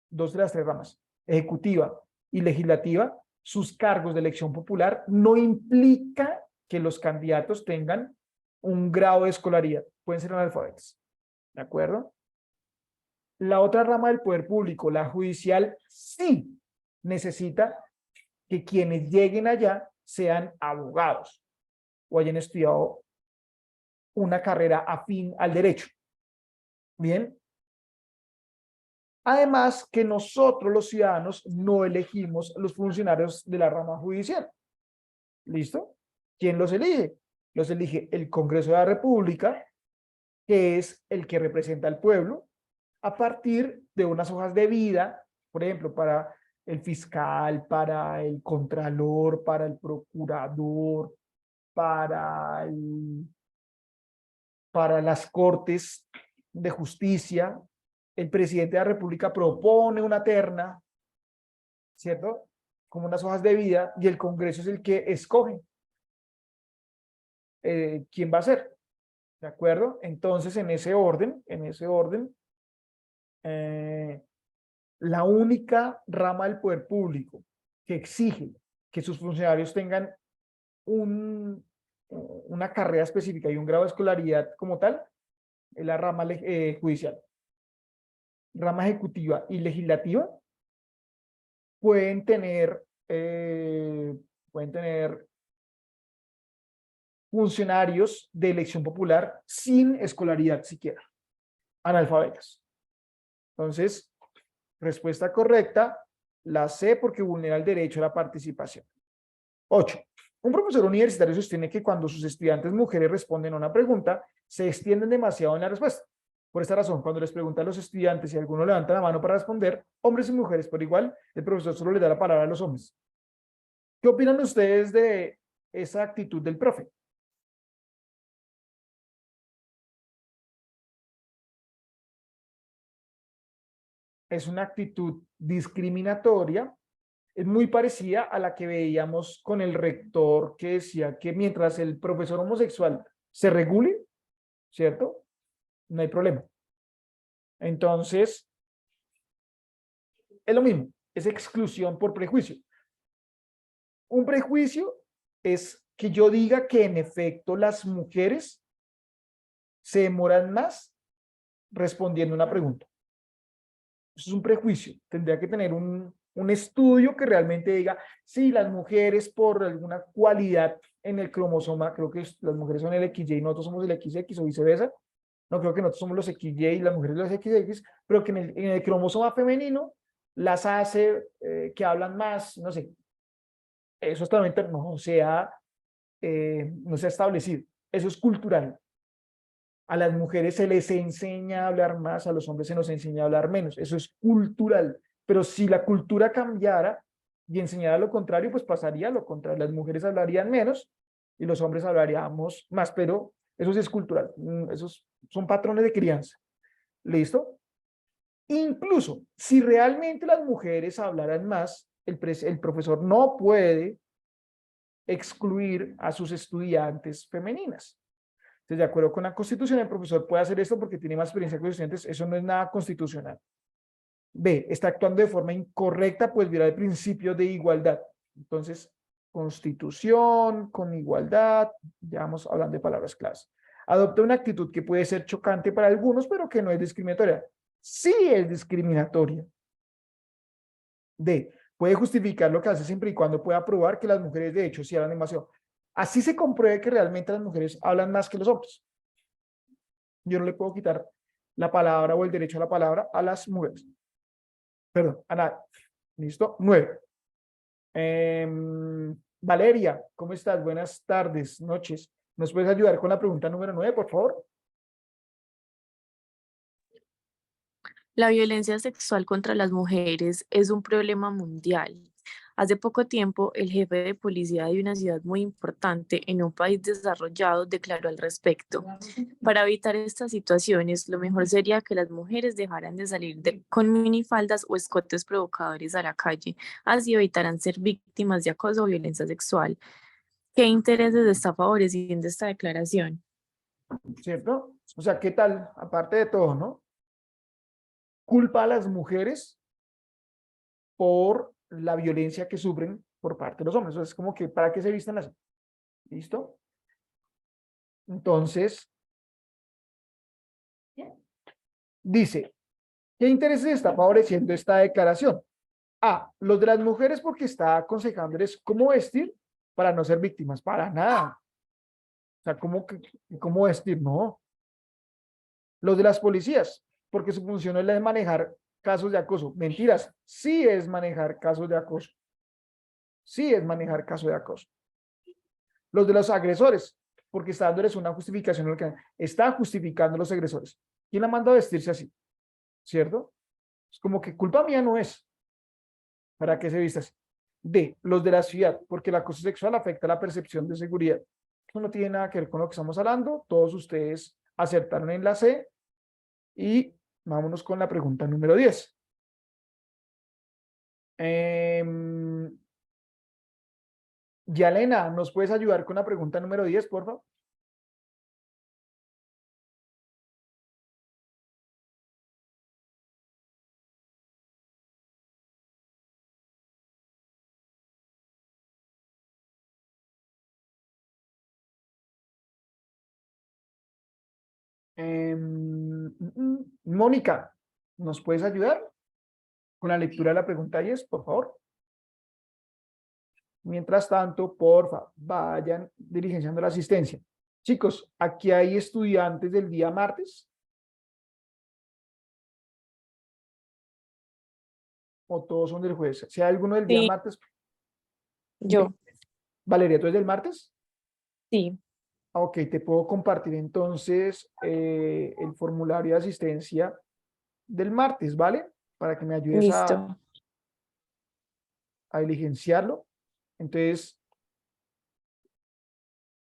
dos de las tres ramas, ejecutiva y legislativa, sus cargos de elección popular no implica que los candidatos tengan un grado de escolaridad, pueden ser analfabetos, ¿de acuerdo? La otra rama del poder público, la judicial, sí necesita que quienes lleguen allá sean abogados o hayan estudiado una carrera afín al derecho. Bien. Además que nosotros los ciudadanos no elegimos los funcionarios de la rama judicial. ¿Listo? ¿Quién los elige? Los elige el Congreso de la República, que es el que representa al pueblo, a partir de unas hojas de vida, por ejemplo, para el fiscal, para el contralor, para el procurador, para las cortes de justicia. El presidente de la República propone una terna, ¿cierto? Como unas hojas de vida, y el Congreso es el que escoge quién va a ser, ¿de acuerdo? Entonces, en ese orden, la única rama del poder público que exige que sus funcionarios tengan una carrera específica y un grado de escolaridad como tal, es la rama judicial. Rama ejecutiva y legislativa pueden tener funcionarios de elección popular sin escolaridad siquiera, analfabetas. Entonces, respuesta correcta, la C, porque vulnera el derecho a la participación. 8. Un profesor universitario sostiene que cuando sus estudiantes mujeres responden a una pregunta, se extienden demasiado en la respuesta. Por esta razón, cuando les preguntan a los estudiantes si alguno levanta la mano para responder, hombres y mujeres por igual, el profesor solo le da la palabra a los hombres. ¿Qué opinan ustedes de esa actitud del profe? Es una actitud discriminatoria, es muy parecida a la que veíamos con el rector que decía que mientras el profesor homosexual se regule, ¿cierto? No hay problema. Entonces, es lo mismo, es exclusión por prejuicio. Un prejuicio es que yo diga que en efecto las mujeres se demoran más respondiendo una pregunta. Eso es un prejuicio. Tendría que tener un estudio que realmente diga, sí, las mujeres por alguna cualidad en el cromosoma, creo que las mujeres son el XY y nosotros somos el XX o viceversa. No, creo que nosotros somos los XY y las mujeres los XX, pero que en el cromosoma femenino las hace que hablan más, no sé. Eso totalmente no se ha establecido. Eso es cultural. A las mujeres se les enseña a hablar más, a los hombres se nos enseña a hablar menos. Eso es cultural. Pero si la cultura cambiara y enseñara lo contrario, pues pasaría lo contrario. Las mujeres hablarían menos y los hombres hablaríamos más, pero eso sí es cultural. Esos son patrones de crianza. ¿Listo? Incluso si realmente las mujeres hablaran más, el profesor no puede excluir a sus estudiantes femeninas. Entonces, de acuerdo con la Constitución, el profesor puede hacer esto porque tiene más experiencia que los estudiantes. Eso no es nada constitucional. B, está actuando de forma incorrecta, pues viola el principio de igualdad. Entonces, Constitución, con igualdad, ya vamos hablando de palabras claves. Adopta una actitud que puede ser chocante para algunos, pero que no es discriminatoria. Sí es discriminatoria. D, puede justificar lo que hace siempre y cuando pueda probar que las mujeres de hecho sí hablan demasiado. Así se compruebe que realmente las mujeres hablan más que los hombres. Yo no le puedo quitar la palabra o el derecho a la palabra a las mujeres. Perdón, a nadie. ¿Listo? 9. Valeria, ¿cómo estás? Buenas tardes, noches. ¿Nos puedes ayudar con la pregunta número 9, por favor? La violencia sexual contra las mujeres es un problema mundial. Hace poco tiempo, el jefe de policía de una ciudad muy importante en un país desarrollado declaró al respecto. Para evitar estas situaciones, lo mejor sería que las mujeres dejaran de salir con minifaldas o escotes provocadores a la calle. Así evitarán ser víctimas de acoso o violencia sexual. ¿Qué intereses está favoreciendo esta declaración? ¿Cierto? O sea, ¿qué tal? Aparte de todo, ¿no? Culpa a las mujeres por la violencia que sufren por parte de los hombres. Entonces, es como que, ¿para qué se visten así? ¿Listo? Entonces, dice, ¿qué intereses está favoreciendo esta declaración? A, los de las mujeres porque está aconsejándoles cómo vestir, para no ser víctimas, para nada. O sea, ¿cómo vestir? No. Los de las policías, porque su función es la de manejar casos de acoso. Mentiras, sí es manejar casos de acoso. Sí es manejar casos de acoso. Los de los agresores, porque está dándoles una justificación, lo que está justificando a los agresores. ¿Quién la manda a vestirse así? ¿Cierto? Es como que culpa mía no es. ¿Para qué se viste así? D, los de la ciudad, porque el acoso sexual afecta la percepción de seguridad. Eso no tiene nada que ver con lo que estamos hablando. Todos ustedes acertaron en la C. Y vámonos con la pregunta número 10. Yalena, ¿nos puedes ayudar con la pregunta número 10, por favor? Mónica, ¿nos puedes ayudar con la lectura de la pregunta 10, por favor? Mientras tanto, porfa, vayan diligenciando la asistencia. Chicos, aquí hay estudiantes del día martes. ¿O todos son del jueves? Si hay alguno del día Sí, martes. yo, Valeria, ¿tú eres del martes? sí, Ok, te puedo compartir entonces el formulario de asistencia del martes, ¿vale? Para que me ayudes listo. a diligenciarlo. Entonces,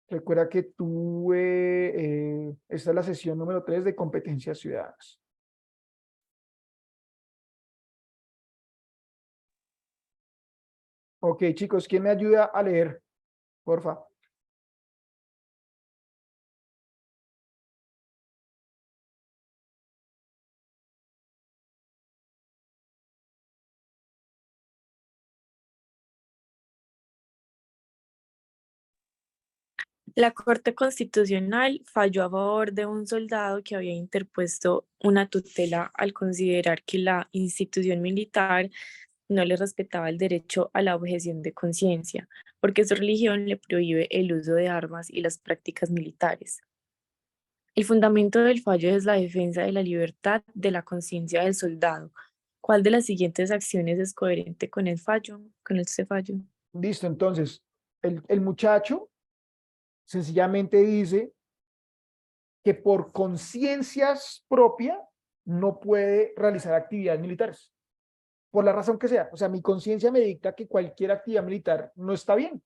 recuerda que esta es la sesión número 3 de competencias ciudadanas. Ok, chicos, ¿quién me ayuda a leer? Porfa. La Corte Constitucional falló a favor de un soldado que había interpuesto una tutela al considerar que la institución militar no le respetaba el derecho a la objeción de conciencia, porque su religión le prohíbe el uso de armas y las prácticas militares. El fundamento del fallo es la defensa de la libertad de la conciencia del soldado. ¿Cuál de las siguientes acciones es coherente con el fallo, con este fallo? Listo, entonces, el muchacho sencillamente dice que por conciencias propia no puede realizar actividades militares, por la razón que sea. O sea, mi conciencia me dicta que cualquier actividad militar no está bien,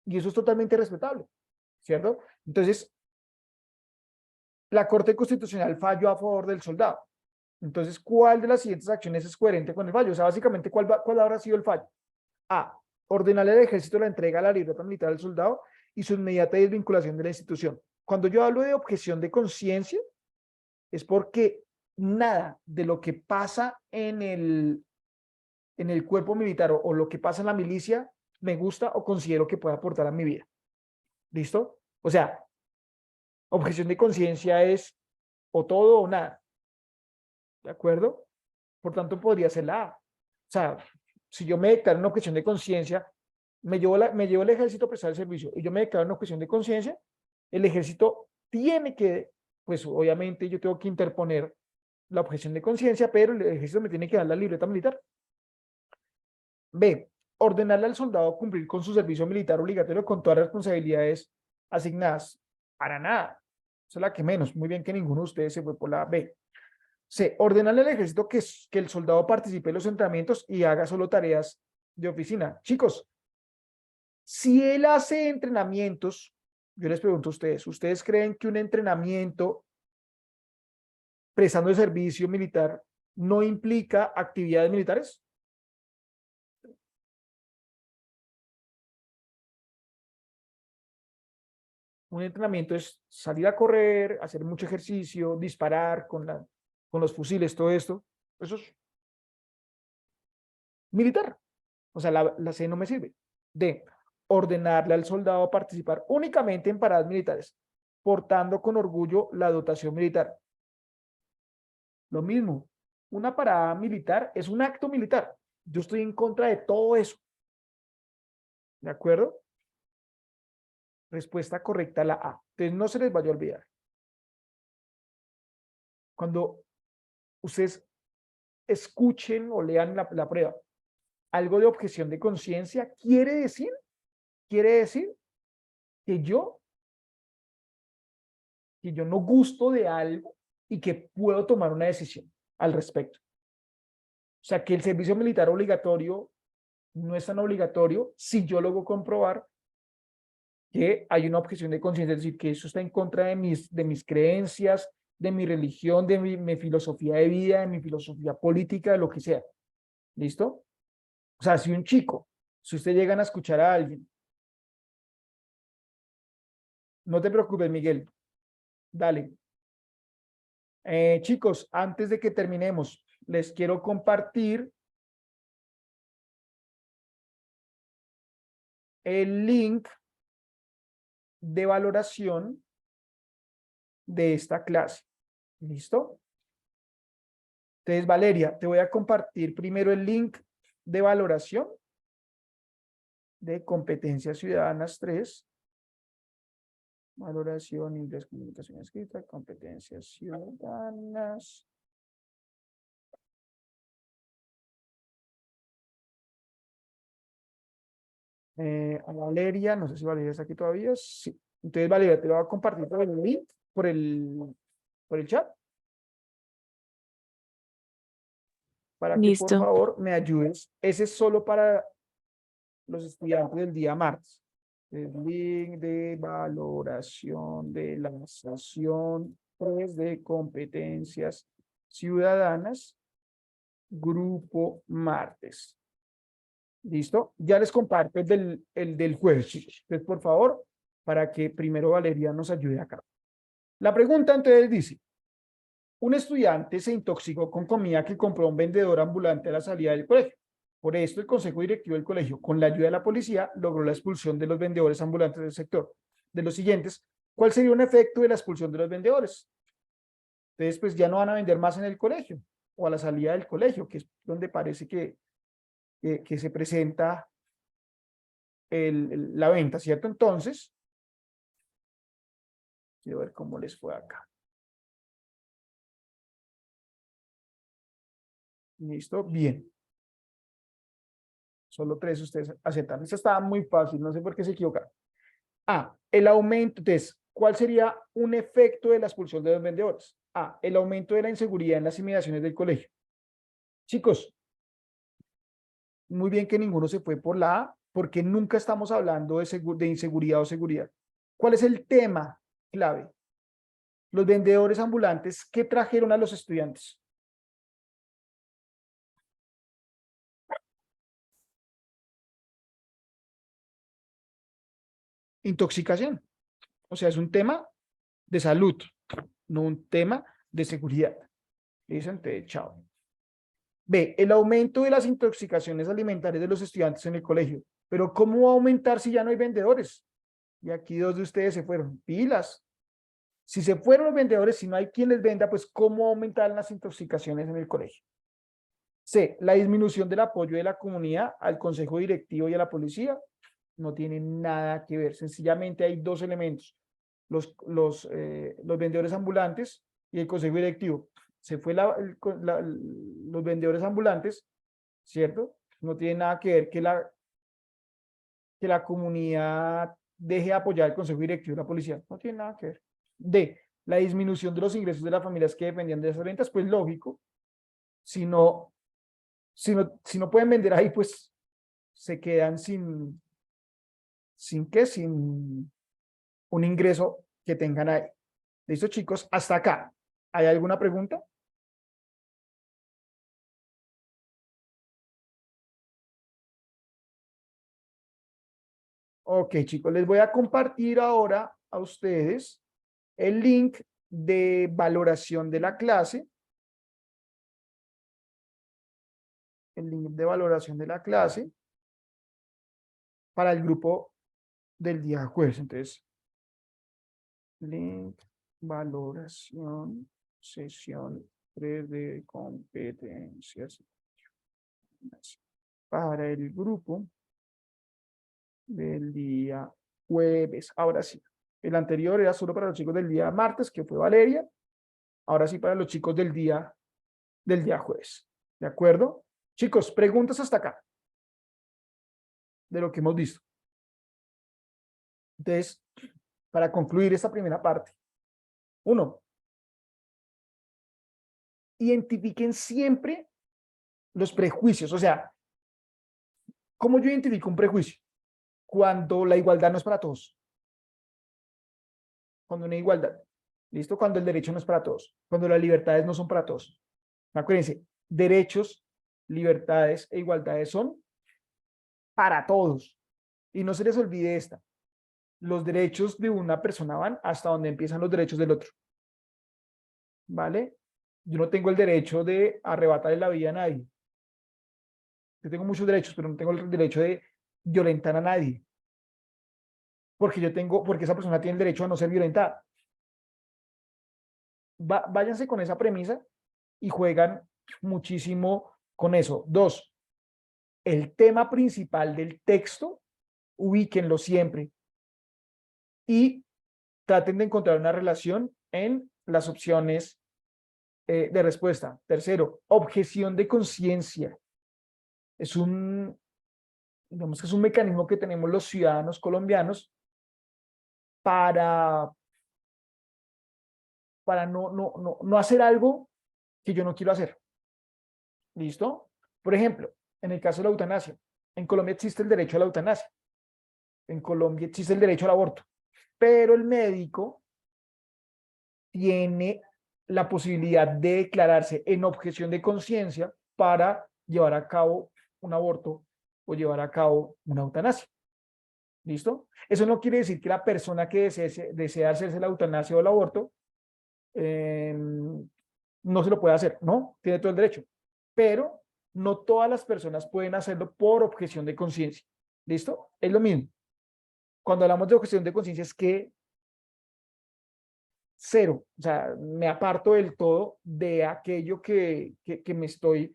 y eso es totalmente respetable, ¿cierto? Entonces, la Corte Constitucional falló a favor del soldado. Entonces, ¿cuál de las siguientes acciones es coherente con el fallo? O sea, básicamente, ¿cuál habrá sido el fallo? A, ordenarle al ejército la entrega de la libertad militar al soldado y su inmediata desvinculación de la institución. Cuando yo hablo de objeción de conciencia, es porque nada de lo que pasa en el cuerpo militar o lo que pasa en la milicia me gusta o considero que puede aportar a mi vida. ¿Listo? O sea, objeción de conciencia es o todo o nada. ¿De acuerdo? Por tanto, podría ser la A. O sea, si yo me declaro una objeción de conciencia, me llevo el ejército a prestar el servicio y yo me declaro una objeción de conciencia, el ejército tiene que, pues obviamente yo tengo que interponer la objeción de conciencia, pero el ejército me tiene que dar la libreta militar. B, ordenarle al soldado cumplir con su servicio militar obligatorio con todas las responsabilidades asignadas. Para nada. Esa es la que menos. Muy bien que ninguno de ustedes se fue por la B. C, ordenarle al ejército que el soldado participe en los entrenamientos y haga solo tareas de oficina. Chicos, si él hace entrenamientos, yo les pregunto a ustedes, ¿ustedes creen que un entrenamiento prestando el servicio militar no implica actividades militares? Un entrenamiento es salir a correr, hacer mucho ejercicio, disparar con los fusiles, todo esto. Eso es militar. O sea, la C no me sirve. D, ordenarle al soldado participar únicamente en paradas militares, portando con orgullo la dotación militar. Lo mismo, una parada militar es un acto militar. Yo estoy en contra de todo eso. ¿De acuerdo? Respuesta correcta, la A. Entonces no se les vaya a olvidar. Cuando ustedes escuchen o lean la prueba, algo de objeción de conciencia quiere decir que yo no gusto de algo y que puedo tomar una decisión al respecto. O sea, que el servicio militar obligatorio no es tan obligatorio si yo logro comprobar que hay una objeción de conciencia, es decir, que eso está en contra de mis creencias, de mi religión, de mi filosofía de vida, de mi filosofía política, de lo que sea. ¿Listo? O sea, si ustedes llegan a escuchar a alguien, no te preocupes, Miguel, dale. Chicos, antes de que terminemos, les quiero compartir el link de valoración de esta clase. ¿Listo? Entonces, Valeria, te voy a compartir primero el link de valoración de competencias ciudadanas 3. Valoración, inglés, comunicación escrita, competencias ciudadanas. A Valeria, no sé si Valeria está aquí todavía. Sí. Entonces, Valeria, te lo voy a compartir por el link, por el chat. Para que por Listo. favor me ayudes. Ese es solo para los estudiantes del día martes. El link de valoración de la sesión 3 de competencias ciudadanas, grupo martes. ¿Listo? Ya les comparto el del jueves, chicos. Entonces, por favor, para que primero Valeria nos ayude acá. La pregunta entonces dice, un estudiante se intoxicó con comida que compró un vendedor ambulante a la salida del colegio. Por esto, el consejo directivo del colegio, con la ayuda de la policía, logró la expulsión de los vendedores ambulantes del sector. De los siguientes, ¿cuál sería un efecto de la expulsión de los vendedores? Entonces, pues ya no van a vender más en el colegio o a la salida del colegio, que es donde parece que se presenta la venta, ¿cierto? Entonces, quiero ver cómo les fue acá. ¿Listo? Bien. Solo 3 ustedes aceptan. Esta estaba muy fácil, no sé por qué se equivocaron. A, el aumento. Entonces, ¿cuál sería un efecto de la expulsión de los vendedores? A, el aumento de la inseguridad en las inmediaciones del colegio. Chicos, muy bien que ninguno se fue por la A, porque nunca estamos hablando de inseguridad o seguridad. ¿Cuál es el tema clave? Los vendedores ambulantes, ¿qué trajeron a los estudiantes? Intoxicación. O sea, es un tema de salud, no un tema de seguridad. Dicen, chao. B, el aumento de las intoxicaciones alimentarias de los estudiantes en el colegio. Pero ¿cómo va a aumentar si ya no hay vendedores? Y aquí 2 de ustedes se fueron. Pilas. Si se fueron los vendedores, si no hay quien les venda, pues ¿cómo aumentar las intoxicaciones en el colegio? C, la disminución del apoyo de la comunidad al consejo directivo y a la policía. No tiene nada que ver. Sencillamente hay 2 elementos. Los vendedores ambulantes y el consejo directivo. Se fue los vendedores ambulantes, ¿cierto? No tiene nada que ver que la comunidad deje de apoyar el consejo directivo y la policía. No tiene nada que ver. D, la disminución de los ingresos de las familias que dependían de esas rentas, pues lógico. Si no pueden vender ahí, pues se quedan sin un ingreso que tengan ahí. ¿Listo, chicos? Hasta acá. ¿Hay alguna pregunta? Ok, chicos, les voy a compartir ahora a ustedes el link de valoración de la clase. El link de valoración de la clase para el grupo del día jueves. Entonces, link, valoración, sesión 3 de competencias para el grupo del día jueves. Ahora sí. El anterior era solo para los chicos del día martes, que fue Valeria. Ahora sí para los chicos del día jueves. ¿De acuerdo? Chicos, preguntas hasta acá. De lo que hemos visto. Entonces, para concluir esta primera parte. 1. Identifiquen siempre los prejuicios. O sea, ¿cómo yo identifico un prejuicio? Cuando la igualdad no es para todos. Cuando no hay igualdad. ¿Listo? Cuando el derecho no es para todos. Cuando las libertades no son para todos. Acuérdense, derechos, libertades e igualdades son para todos. Y no se les olvide esta. Los derechos de una persona van hasta donde empiezan los derechos del otro. ¿Vale? Yo no tengo el derecho de arrebatarle la vida a nadie. Yo tengo muchos derechos, pero no tengo el derecho de violentar a nadie. Porque esa persona tiene el derecho a no ser violentada. Váyanse con esa premisa y juegan muchísimo con eso. 2. El tema principal del texto, ubíquenlo siempre. Y traten de encontrar una relación en las opciones de respuesta. 3, objeción de conciencia. Digamos que es un mecanismo que tenemos los ciudadanos colombianos para no hacer algo que yo no quiero hacer. ¿Listo? Por ejemplo, en el caso de la eutanasia, en Colombia existe el derecho a la eutanasia. En Colombia existe el derecho al aborto. Pero el médico tiene la posibilidad de declararse en objeción de conciencia para llevar a cabo un aborto o llevar a cabo una eutanasia. ¿Listo? Eso no quiere decir que la persona que desea hacerse la eutanasia o el aborto no se lo puede hacer, ¿no? Tiene todo el derecho. Pero no todas las personas pueden hacerlo por objeción de conciencia. ¿Listo? Es lo mismo. Cuando hablamos de objeción de conciencia es que 0, o sea, me aparto del todo de aquello que estoy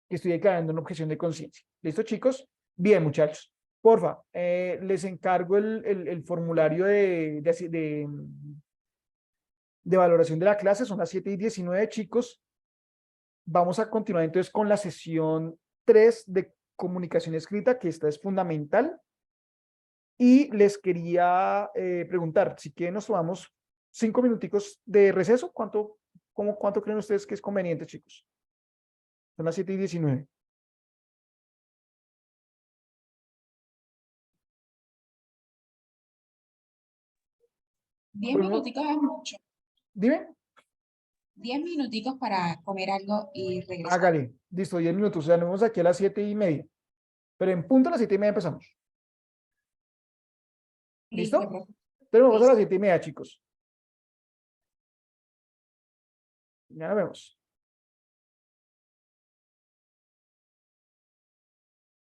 declarando en objeción de conciencia. ¿Listo, chicos? Bien, muchachos. Porfa, les encargo el formulario de valoración de la clase. Son las 7:19, chicos. Vamos a continuar entonces con la sesión 3 de comunicación escrita, que esta es fundamental. Y les quería preguntar, si quieren nos tomamos 5 minuticos de receso. ¿Cuánto creen ustedes que es conveniente, chicos? Son las 7:19. Diez minuticos es mucho. Dime. 10 minuticos para comer algo y regresar. Hágale. Listo, 10 minutos. O sea, nos vemos aquí a las 7:30. Pero en punto a las 7:30 empezamos. ¿Listo? Listo. Entonces nos vemos a las Listo. 7:30, chicos. Ya nos vemos.